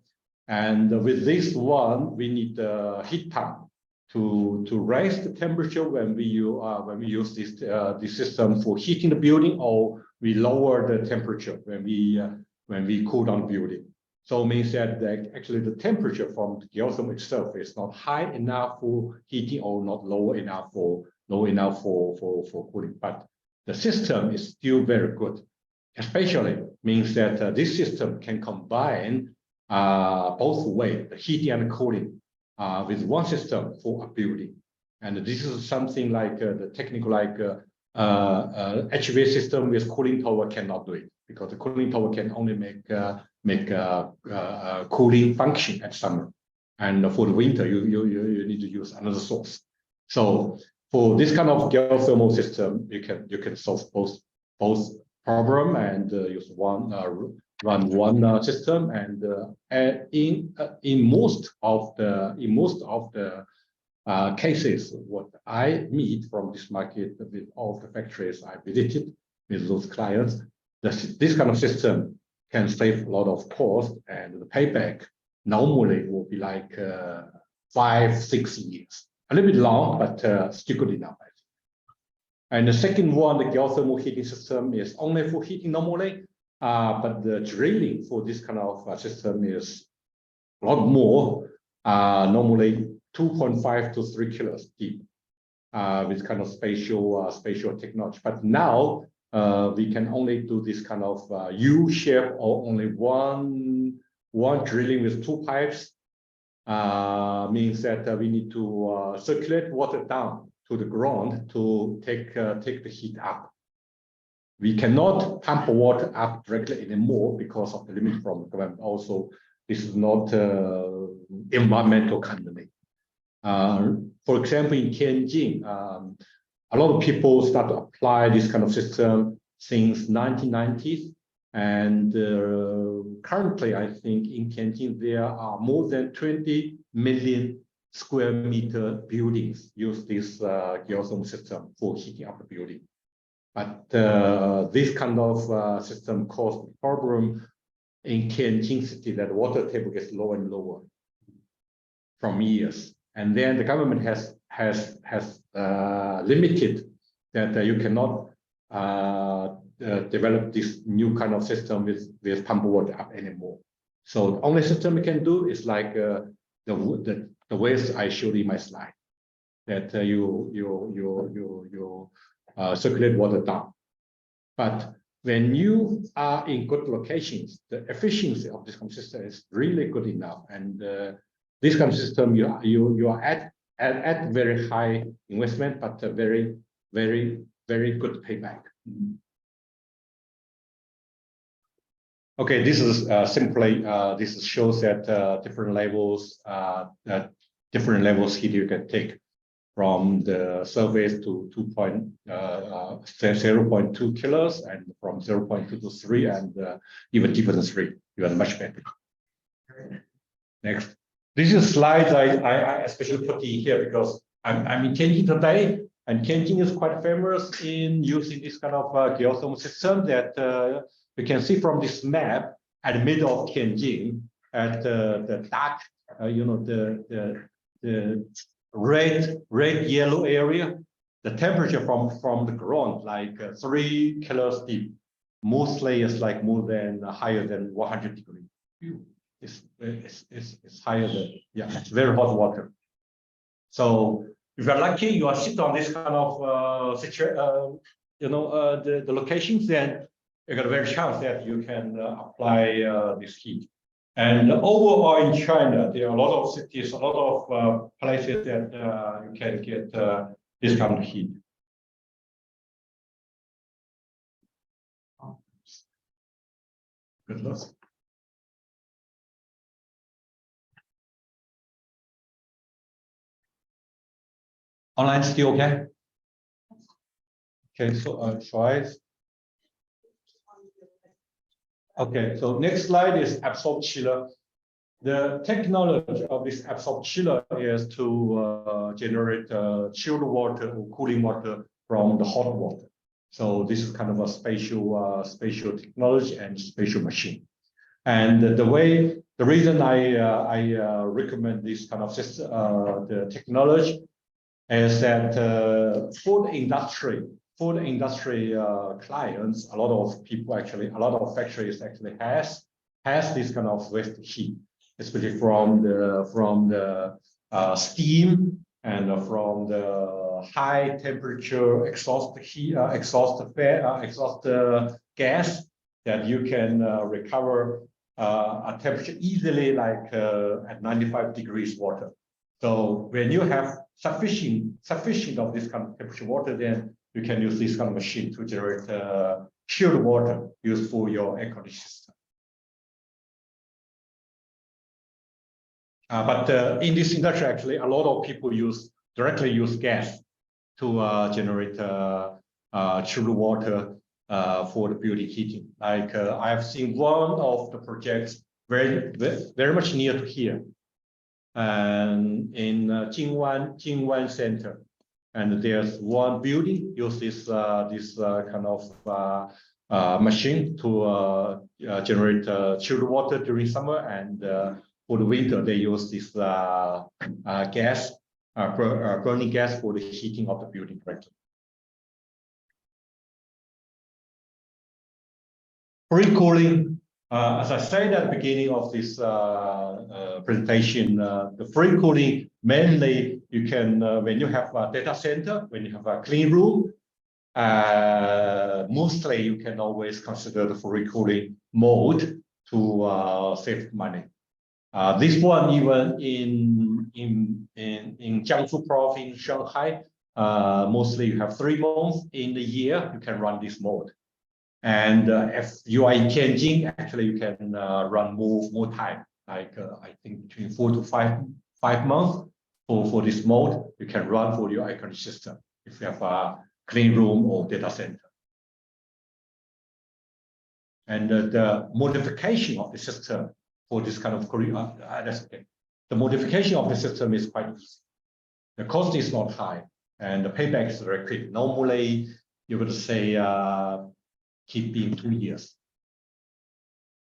And with this one, we need a heat pump to raise the temperature when we use this system for heating the building, or we lower the temperature when we cool down the building. So it means that actually the temperature from the geothermal itself is not high enough for heating or not low enough for cooling. But the system is still very good. Especially means that this system can combine both ways, the heating and cooling, with one system for a building. And this is something like the technical, like HVAC system with cooling tower cannot do it, because the cooling tower can only make cooling function at summer, and for the winter you need to use another source. So for this kind of geothermal system, you can solve both problem and use run one system. And in most of the cases, what I meet from this market with all the factories I visited with those clients, this kind of system can save a lot of cost, and the payback normally will be like 5-6 years. A little bit long, but still good enough. And the second one, the geothermal heating system, is only for heating normally, but the drilling for this kind of system is a lot more, normally 2.5 to 3 kilos deep, with kind of spatial technology. But now we can only do this kind of U shape, or only one drilling with 2 pipes. Means that we need to circulate water down to the ground to take the heat up. We cannot pump water up directly anymore because of the limit from the government. Also, this is not environmental friendly. For example, in Tianjin, a lot of people start to apply this kind of system since 1990s. And currently, I think in Tianjin, there are more than 20 million square meter buildings use this geothermal system for heating up the building. But this kind of system caused a problem in Tianjin city, that water table gets lower and lower from years. And then the government has limited that you cannot develop this new kind of system with pump water up anymore. So the only system we can do is like the ways I showed in my slide, that you circulate water down. But when you are in good locations, the efficiency of this kind of system is really good enough. And this kind of system, you are at very high investment, but very good payback. Okay, this is simply this shows that different levels heat you can take from the surface to 0.2 kilos, and from 0.2 to 3, and even deeper than 3. You are much better. Next, this is slides I especially put in here because I'm in Tianjin today, and Tianjin is quite famous in using this kind of geothermal system that you can see from this map at the middle of Tianjin, at the dark, the red yellow area. The temperature from the ground like 3 kilos deep, mostly is like more than higher than 100 degrees. It's higher than, yeah, it's very hot water. So if you're lucky, you are sit on this kind of the locations, then you got a very chance that you can apply this heat. And overall in China, there are a lot of cities, a lot of places that you can get this kind of heat. Good luck. Online still okay? Okay, so shall I? Okay, so next slide is absorb chiller. The technology of this absorb chiller is to generate chilled water or cooling water from the hot water. So this is kind of a spatial technology and spatial machine. And the reason I recommend this kind of system, the technology, is that food industry clients, a lot of people actually, a lot of factories actually has this kind of waste heat, especially from the steam and from the high temperature exhaust gas that you can recover a temperature easily, like at 95 degrees water. So when you have sufficient of this kind of temperature water, then you can use this kind of machine to generate chilled water used for your air conditioning system. But in this industry, actually, a lot of people directly use gas to generate chilled water for the building heating. Like I have seen one of the projects very much near to here, and in Jingwan Center, and there's one building use this kind of machine to generate chilled water during summer, and for the winter they use this gas, burning gas for the heating of the building directly. Free cooling, as I said at the beginning of this presentation, the free cooling mainly you can when you have a data center, when you have a clean room, mostly you can always consider the free cooling mode to save money. This one even in Jiangsu province, Shanghai, mostly you have 3 months in the year you can run this mode. And if you are in Tianjin, actually you can run more time, like I think between 4 to 5 months for this mode you can run for your air conditioning system if you have a clean room or data center. And the modification of the system for this kind of the modification of the system is quite easy. The cost is not high and the payback is very quick. Normally you would say keep being 2 years.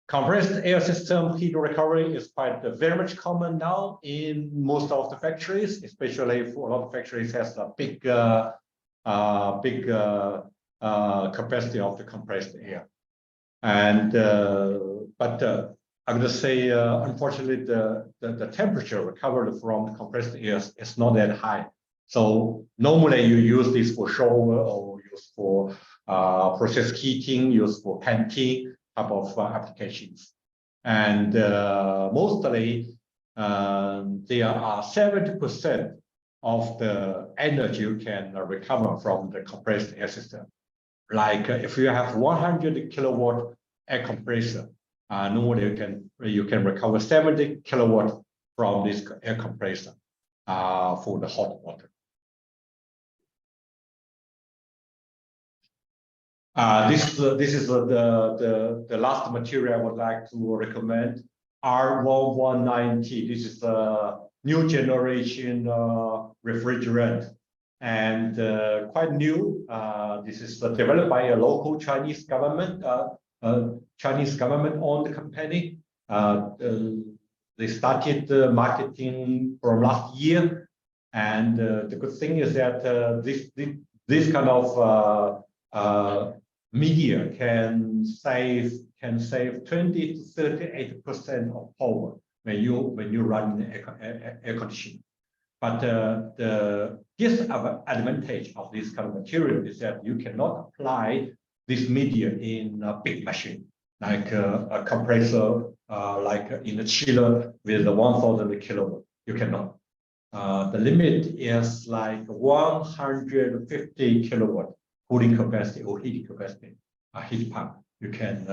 Compressed air system heat recovery is quite very much common now in most of the factories, especially for a lot of factories has a big capacity of the compressed air. And but I'm going to say unfortunately the temperature recovered from the compressed air is not that high. So normally you use this for shower or use for process heating, used for canteen type of applications. And mostly there are 70% of the energy you can recover from the compressed air system. Like if you have 100 kilowatt air compressor, normally you can recover 70 kilowatt from this air compressor for the hot water. This is the last material I would like to recommend. R1190. This is a new generation refrigerant and quite new. This is developed by a local Chinese government, owned company. They started marketing from last year, and the good thing is that this kind of media can save 20 to 38% of power when you run the air conditioning. But the disadvantage of this kind of material is that you cannot apply this media in a big machine like a compressor, like in a chiller with 1,000 kilowatt. You cannot. The limit is like 150 kilowatt cooling capacity or heating capacity, a heat pump. You can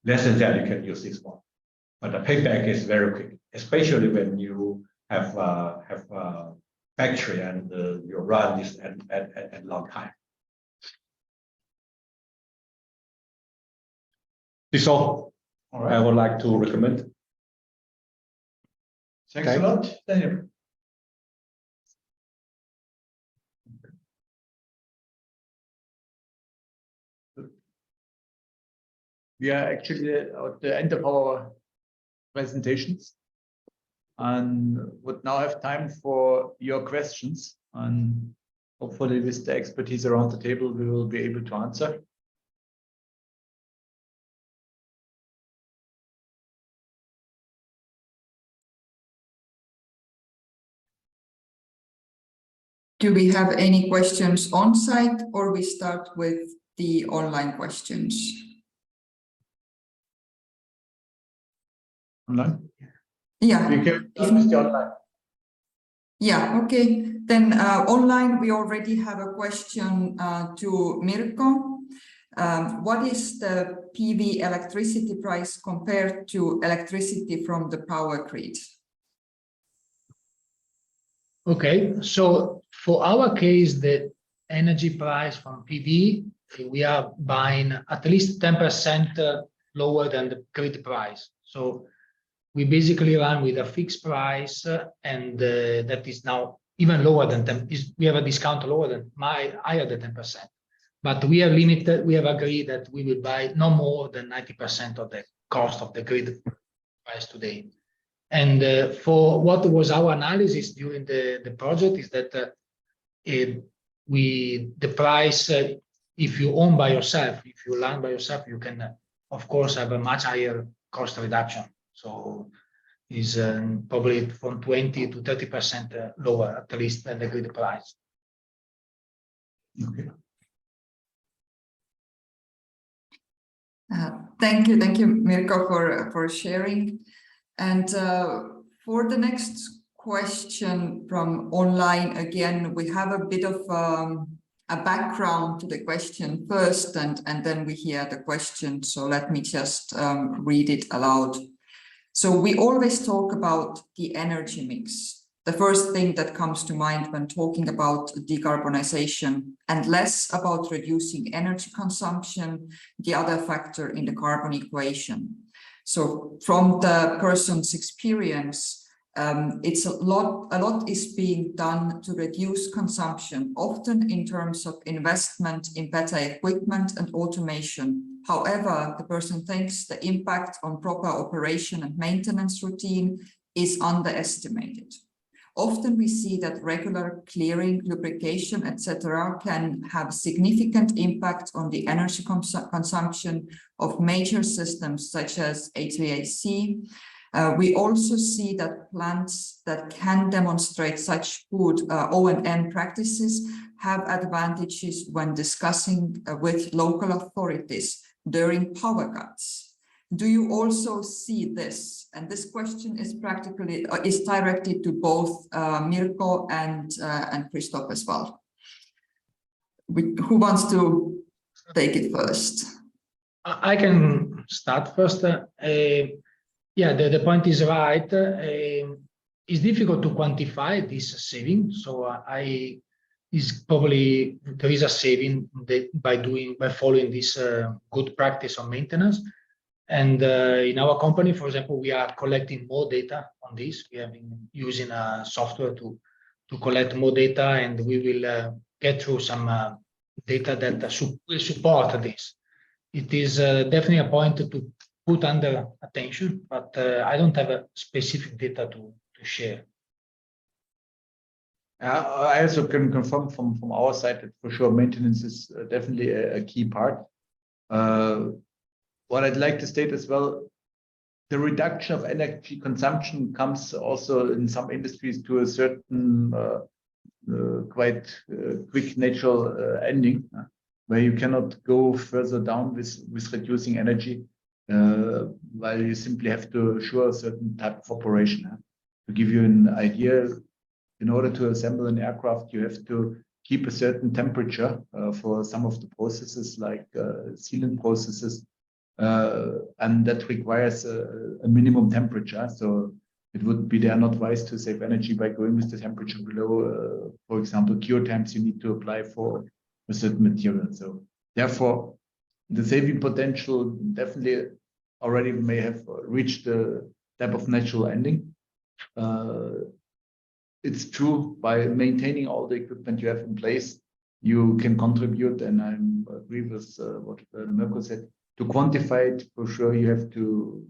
less than that you can use this one, but the payback is very quick, especially when you have factory and you run this at long time. This is all I would like to recommend. Thanks a lot, Daniel. We are actually at the end of our presentations and would now have time for your questions. And hopefully with the expertise around the table, we will be able to answer. Do we have any questions on site, or we start with the online questions? Online? Yeah. We can start with the online. Yeah, okay. Then online, we already have a question to Mirko. What is the PV electricity price compared to electricity from the power grid? Okay, so for our case, the energy price from PV, we are buying at least 10% lower than the grid price. So we basically run with a fixed price, and that is now even lower than 10. We have a discount lower than higher than 10%. But we are limited. We have agreed that we will buy no more than 90% of the cost of the grid price today. And for what was our analysis during the project is that the price, if you own by yourself, if you land by yourself, you can, of course, have a much higher cost reduction. So is probably from 20 to 30% lower, at least, than the grid price. Okay. Thank you, Mirko, for sharing. And for the next question from online, again, we have a bit of a background to the question first, and then we hear the question. So let me just read it aloud. So we always talk about the energy mix, the first thing that comes to mind when talking about decarbonization, and less about reducing energy consumption, the other factor in the carbon equation. So from the person's experience, it's a lot is being done to reduce consumption, often in terms of investment in better equipment and automation. However, the person thinks the impact on proper operation and maintenance routine is underestimated. Often we see that regular clearing, lubrication, etc. can have significant impact on the energy consumption of major systems such as HVAC. We also see that plants that can demonstrate such good O&M practices have advantages when discussing with local authorities during power cuts. Do you also see this? And this question is directed to both Mirko and Christoph as well. Who wants to take it first? I can start first. Yeah, the point is right. It's difficult to quantify this saving. So is probably there is a saving by following this good practice on maintenance. And in our company, for example, we are collecting more data on this. We have been using a software to collect more data, and we will get through some data that will support this. It is definitely a point to put under attention, but I don't have a specific data to share. I also can confirm from our side that for sure maintenance is definitely a key part. What I'd like to state as well, the reduction of energy consumption comes also in some industries to a certain quite quick natural ending, where you cannot go further down with reducing energy, while you simply have to assure a certain type of operation. To give you an idea, in order to assemble an aircraft, you have to keep a certain temperature for some of the processes, like sealant processes, and that requires a minimum temperature. So it would be there not wise to save energy by going with the temperature below, for example, cure times you need to apply for a certain material. So therefore, the saving potential definitely already may have reached the type of natural ending. It's true, by maintaining all the equipment you have in place, you can contribute, and I agree with what Mirko said, to quantify it, for sure you have to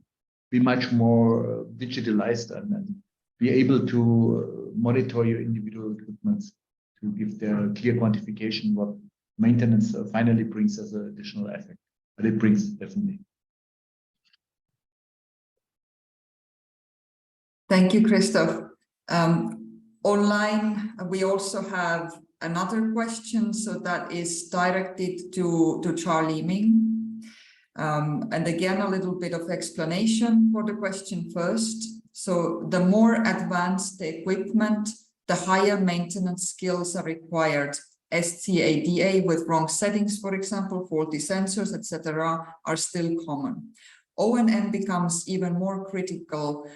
be much more digitalized and be able to monitor your individual equipments to give their clear quantification what maintenance finally brings as an additional effect. But it brings definitely. Thank you, Christoph. Online, we also have another question, so that is directed to Charlie Ming. And again, a little bit of explanation for the question first. So the more advanced the equipment, the higher maintenance skills are required. SCADA with wrong settings, for example, faulty sensors, etc., are still common. O&M becomes even more critical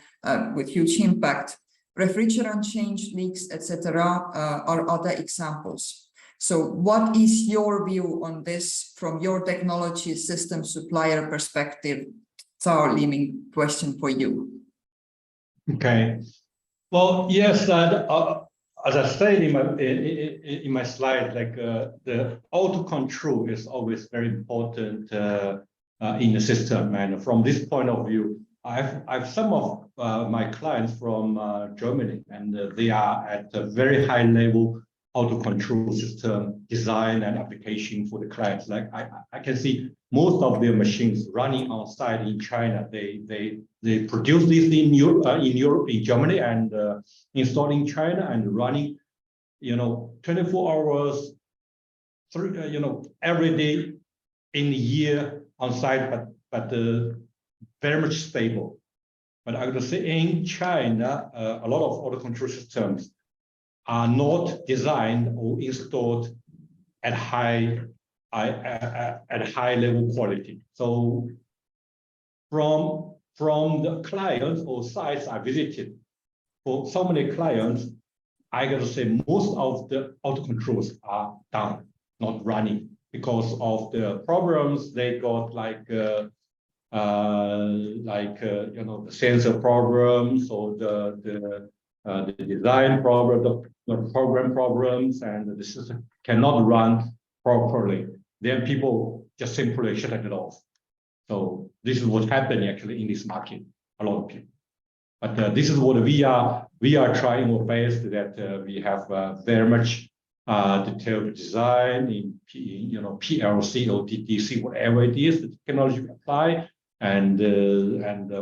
with huge impact. Refrigerant change, leaks, etc., are other examples. So what is your view on this from your technology system supplier perspective? Charlie Ming, question for you. Okay. Well, yes, as I said in my slide, like the auto control is always very important in the system. And from this point of view, I've some of my clients from Germany, and they are at a very high level auto control system design and application for the clients. Like I can see most of their machines running on site in China. They produce this in Europe, in Germany, and installed in China and running, 24 hours, every day in a year on site, but very much stable. But I would say in China, a lot of auto control systems are not designed or installed at high level quality. So from the clients or sites I visited, for so many clients, I got to say most of the auto controls are down, not running, because of the problems they got, like the sensor problems or the design problem, the program problems, and the system cannot run properly. Then people just simply shut it off. So this is what's happening actually in this market, a lot of people. But this is what we are trying our best, that we have very much detailed design in PLC or DDC, whatever it is, the technology we apply, and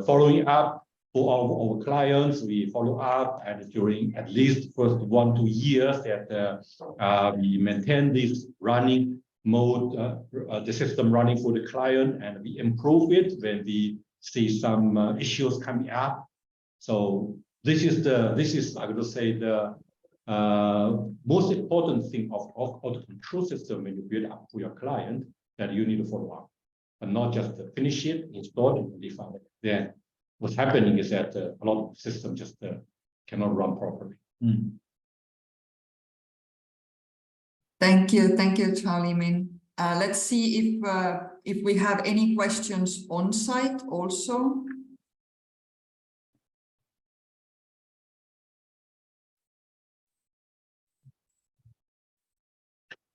following up for our clients. We follow up, and during at least first 1 to 2 years that we maintain this running mode, the system running for the client, and we improve it when we see some issues coming up. So this is I would say the most important thing of auto control system when you build up for your client, that you need to follow up, and not just finish it, install it, and leave out. Then what's happening is that a lot of systems just cannot run properly. Mm. Thank you, Charlie Min. Let's see if we have any questions on site also.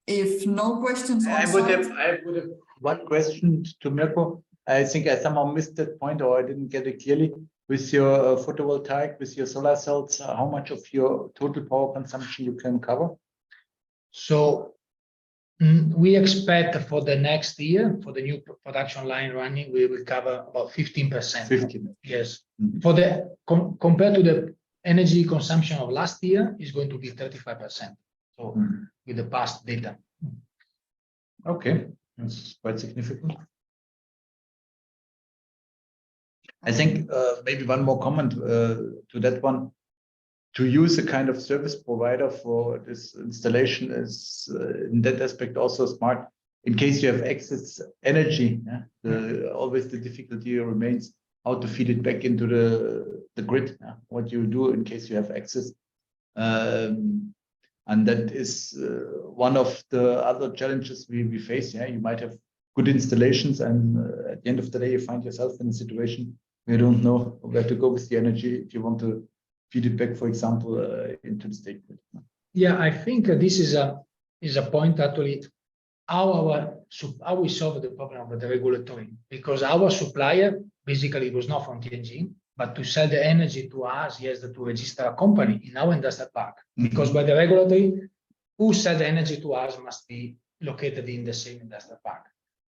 If no questions on I site, would have one question to Mirko. I think I somehow missed that point, or I didn't get it clearly. With your photovoltaic, with your solar cells, how much of your total power consumption you can cover? So we expect for the next year, for the new production line running, we will cover about 15%. 15. Yes. Mm-hmm. For the compared to the energy consumption of last year, is going to be 35%. So with the past data. Okay, that's quite significant. I think maybe one more comment to that one. To use a kind of service provider for this installation is in that aspect also smart. In case you have excess energy, always the difficulty remains how to feed it back into the grid, what you do in case you have excess. And that is one of the other challenges we face. Yeah, you might have good installations, and at the end of the day, you find yourself in a situation where you don't know where to go with the energy if you want to feed it back, for example, into the state grid. Yeah, I think this is a point actually how we solve the problem of the regulatory, because our supplier basically was not from Tianjin, but to sell the energy to us, he has to register a company in our industrial park, because by the regulatory, who sell the energy to us must be located in the same industrial park.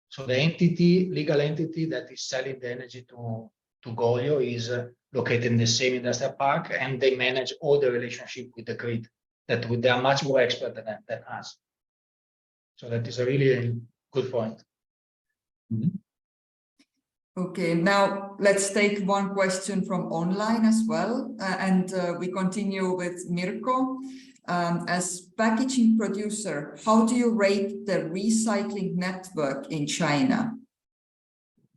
So the legal entity that is selling the energy to Goglio is located in the same industrial park, and they manage all the relationship with the grid. That they are much more expert than us. So that is a really good point. Okay, now let's take one question from online as well, and we continue with Mirko. As packaging producer, how do you rate the recycling network in China?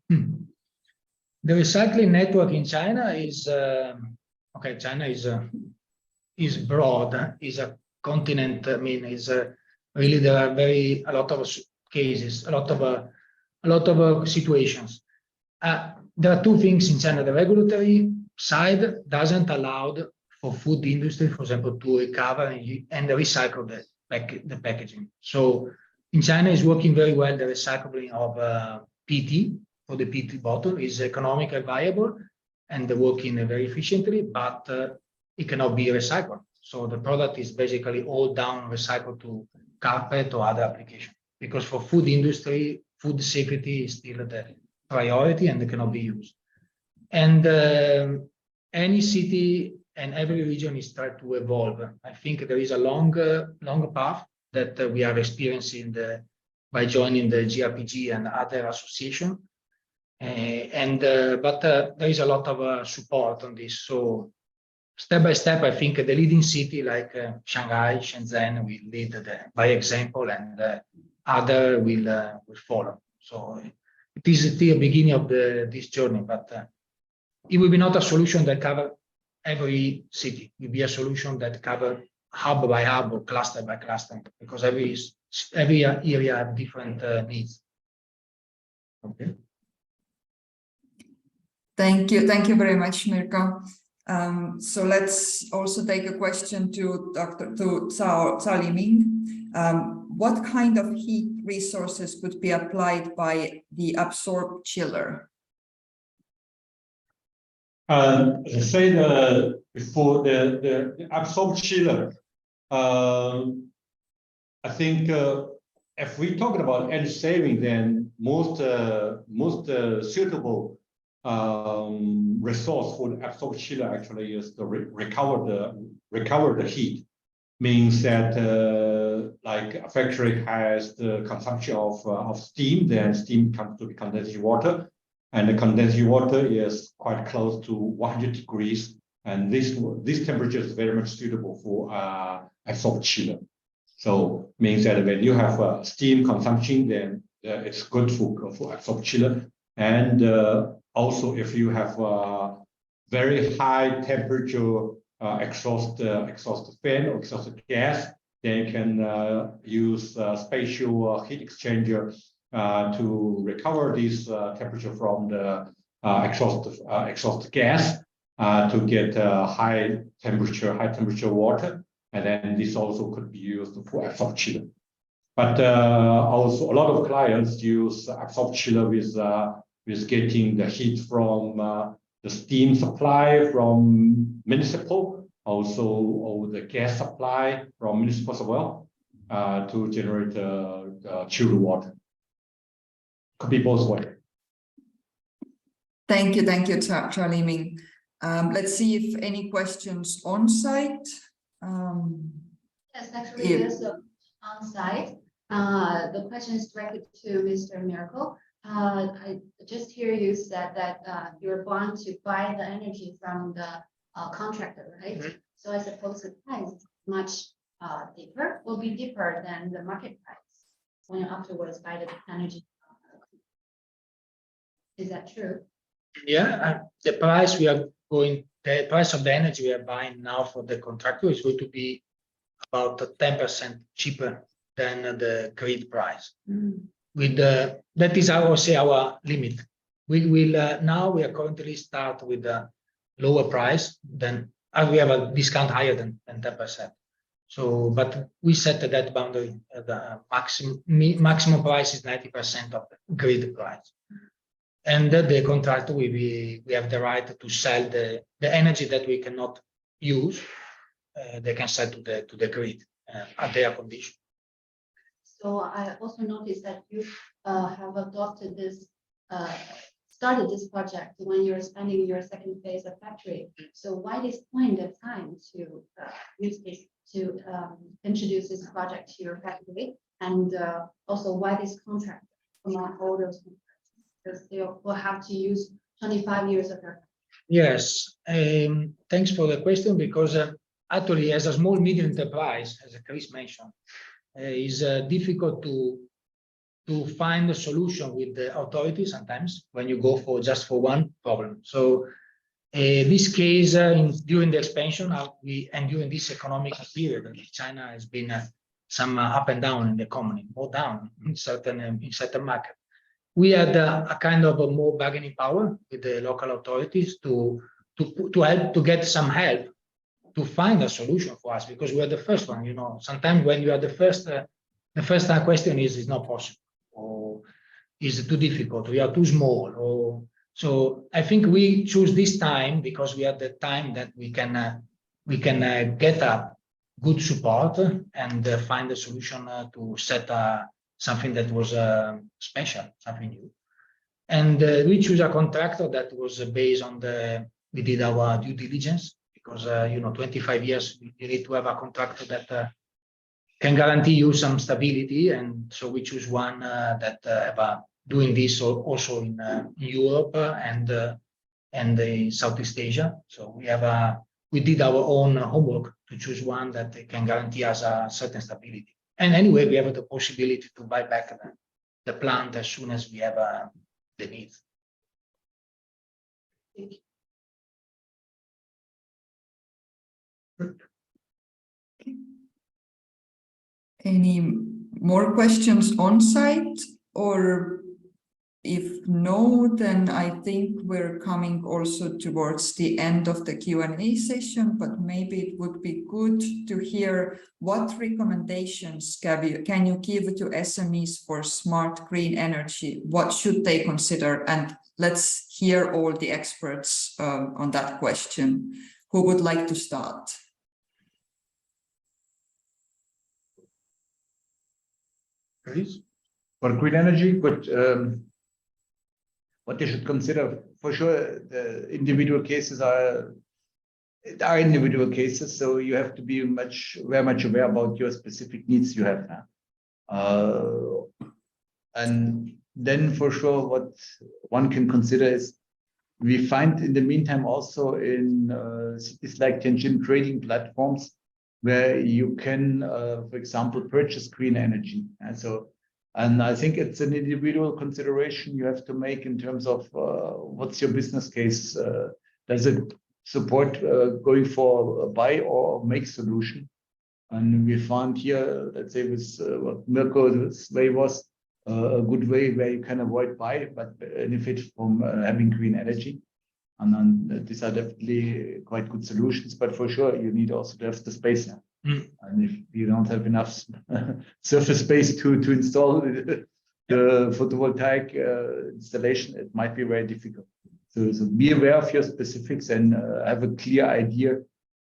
The recycling network in China is okay. China is broad, is a continent. I mean, really there are a lot of cases, a lot of situations. There are two things in China. The regulatory side doesn't allow for food industry, for example, to recover and recycle the packaging. So in China is working very well. The recycling of PET for the PET bottle is economically viable and working very efficiently, but it cannot be recycled. So the product is basically all down recycled to carpet or other application, because for food industry, food safety is still the priority and it cannot be used. And any city and every region is trying to evolve. I think there is a longer path that we are experiencing by joining the GRPG and other association. But there is a lot of support on this. So step by step, I think the leading city like Shanghai, Shenzhen will lead by example, and other will follow. So it is still the beginning of this journey, but it will be not a solution that covers every city. It will be a solution that covers hub by hub or cluster by cluster, because every area has different needs. Okay. Thank you very much, Mirko. So let's also take a question to Cao Liming. What kind of heat resources could be applied by the absorb chiller? Say before the absorb chiller, I think if we talk about energy saving, then most suitable resource for the absorb chiller actually is to recover the heat. Means that like a factory has the consumption of steam, then steam comes to the condensed water, and the condensed water is quite close to 100 degrees, and this temperature is very much suitable for absorb chiller. So means that when you have steam consumption, then it's good for absorb chiller. And also, if you have very high temperature exhaust fan or exhaust gas, then you can use spatial heat exchanger to recover this temperature from the exhaust gas to get high temperature water, and then this also could be used for absorb chiller. But also a lot of clients use absorb chiller with getting the heat from the steam supply from municipal, also the gas supply from municipal as well, to generate chilled water. Could be both ways. Thank you, Cao Liming. Let's see if any questions on site. Yes, actually, there's on site. The question is directed to Mr. Mirko. I just hear you said that you're going to buy the energy from the contractor, right? Mm-hmm. So I suppose the price is much will be deeper than the market price when you afterwards buy the energy. Is that true? Yeah, the price we are going, the price of the energy we are buying now for the contractor is going to be about 10% cheaper than the grid price. With that is, I would say, our limit. We will now we are currently start with a lower price than we have a discount higher than 10%. So, but we set that boundary. The maximum price is 90% of the grid price. And the contractor we have the right to sell the energy that we cannot use. They can sell to the grid at their condition. So I also noticed that you have adopted this, started this project when you're expanding your second phase of factory. So why this point of time to use this to introduce this project to your factory, and also why this contract among all those contracts? Because they will have to use 25 years of your. Yes, thanks for the question, because actually, as a small medium enterprise, as Chris mentioned, is difficult to find a solution with the authorities sometimes when you go for just for one problem. So this case, during the expansion, and during this economic period, China has been some up and down in the economy, more down in certain market. We had a kind of a more bargaining power with the local authorities to help to get some help to find a solution for us, because we are the first one. You know, sometimes when you are the first question is not possible, or is too difficult, we are too small, or so. I think we choose this time because we have the time that we can get a good support and find a solution to set something that was special, something new. And we choose a contractor that was based on we did our due diligence, because 25 years you need to have a contractor that can guarantee you some stability, and so we choose one that doing this also in Europe and in Southeast Asia. So we did our own homework to choose one that can guarantee us a certain stability. And anyway, we have the possibility to buy back the plant as soon as we have the need. Any more questions on site? Or if no, then I think we're coming also towards the end of the Q&A session, but maybe it would be good to hear what recommendations can you give to SMEs for smart green energy? What should they consider? And let's hear all the experts on that question. Who would like to start? Please. For green energy, but what they should consider, for sure, the individual cases are individual cases, so you have to be very much aware about your specific needs you have now. And then for sure, what one can consider is, we find in the meantime also in cities like Tianjin trading platforms where you can, for example, purchase green energy. And I think it's an individual consideration you have to make in terms of what's your business case. Does it support going for a buy or make solution? And we found here, let's say, with what Mirko's way was a good way where you can avoid buy, but benefit from having green energy. And then these are definitely quite good solutions, but for sure you need also to have the space now. And if you don't have enough surface space to install the photovoltaic installation, it might be very difficult. So be aware of your specifics and have a clear idea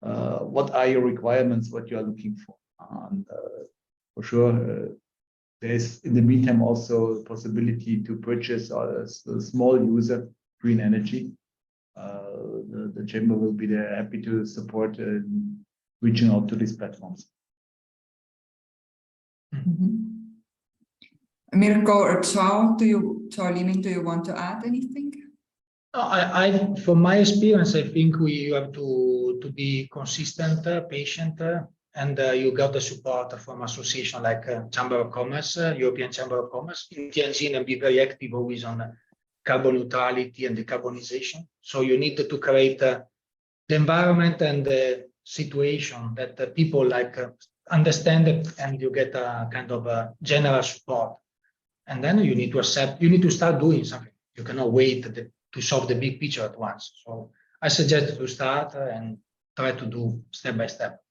what are your requirements, what you are looking for. And for sure, there's in the meantime also a possibility to purchase a small user green energy. The chamber will be there, happy to support reaching out to these platforms. Mirko or Ciao, Limin, do you want to add anything? From my experience, I think you have to be consistent, patient, and you got the support from association like Chamber of Commerce, European Chamber of Commerce in Tianjin, and be very active always on carbon neutrality and decarbonization. So you need to create the environment and the situation that the people understand it, and you get a kind of a general support. And then you need to accept, you need to start doing something. You cannot wait to solve the big picture at once. So I suggest to start and try to do step by step.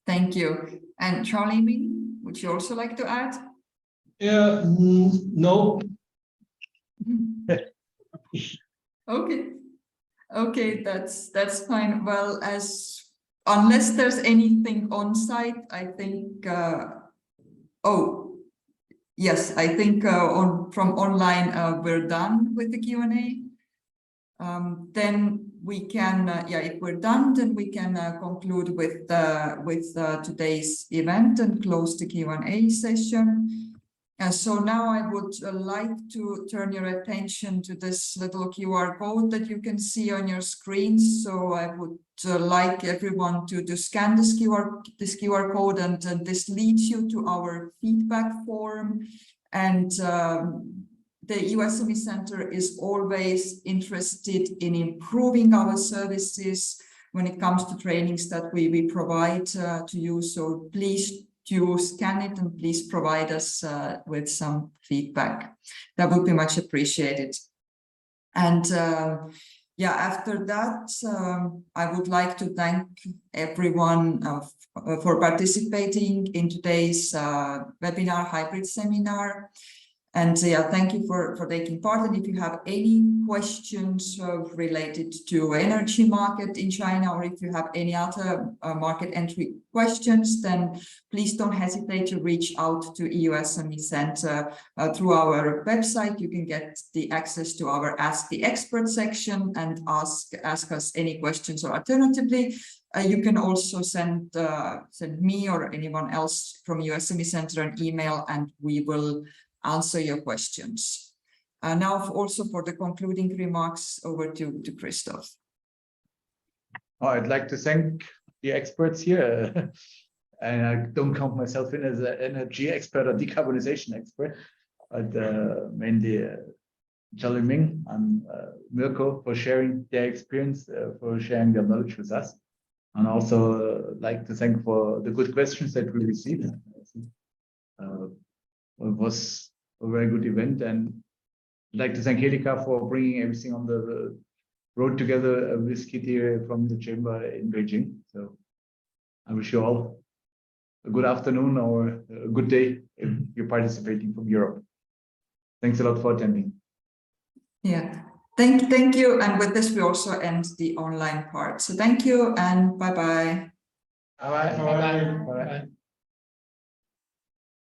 Thank you. And Charlie Ming, would you also like to add? Yeah, no. Okay. Okay, that's fine. Well, unless there's anything on site, I think oh yes, I think from online we're done with the Q&A. Then we can if we're done, then we can conclude with today's event and close the Q&A session. So now I would like to turn your attention to this little QR code that you can see on your screen. So I would like everyone to scan this QR code, and this leads you to our feedback form. And the EU SME Centre is always interested in improving our services when it comes to trainings that we provide to you. So please do scan it and please provide us with some feedback. That would be much appreciated. And after that, I would like to thank everyone for participating in today's webinar, hybrid seminar. And thank you for taking part. And if you have any questions related to energy market in China, or if you have any other market entry questions, then please don't hesitate to reach out to EU SME Centre through our website. You can get the access to our Ask the Expert section and ask us any questions, or alternatively, you can also send me or anyone else from EU SME Centre an email, and we will answer your questions. Now also for the concluding remarks, over to Christoph. I'd like to thank the experts here. And I don't count myself in as an energy expert or decarbonization expert, but mainly Charlie Ming and Mirko for sharing their experience, for sharing their knowledge with us. And also like to thank for the good questions that we received. It was a very good event, and I'd like to thank Helika for bringing everything on the road together with Kitty from the chamber in Beijing. So I wish you all a good afternoon or a good day if you're participating from Europe. Thanks a lot for attending. Yeah, thank you. And with this, we also end the online part. So thank you and bye-bye. Bye-bye. Bye-bye.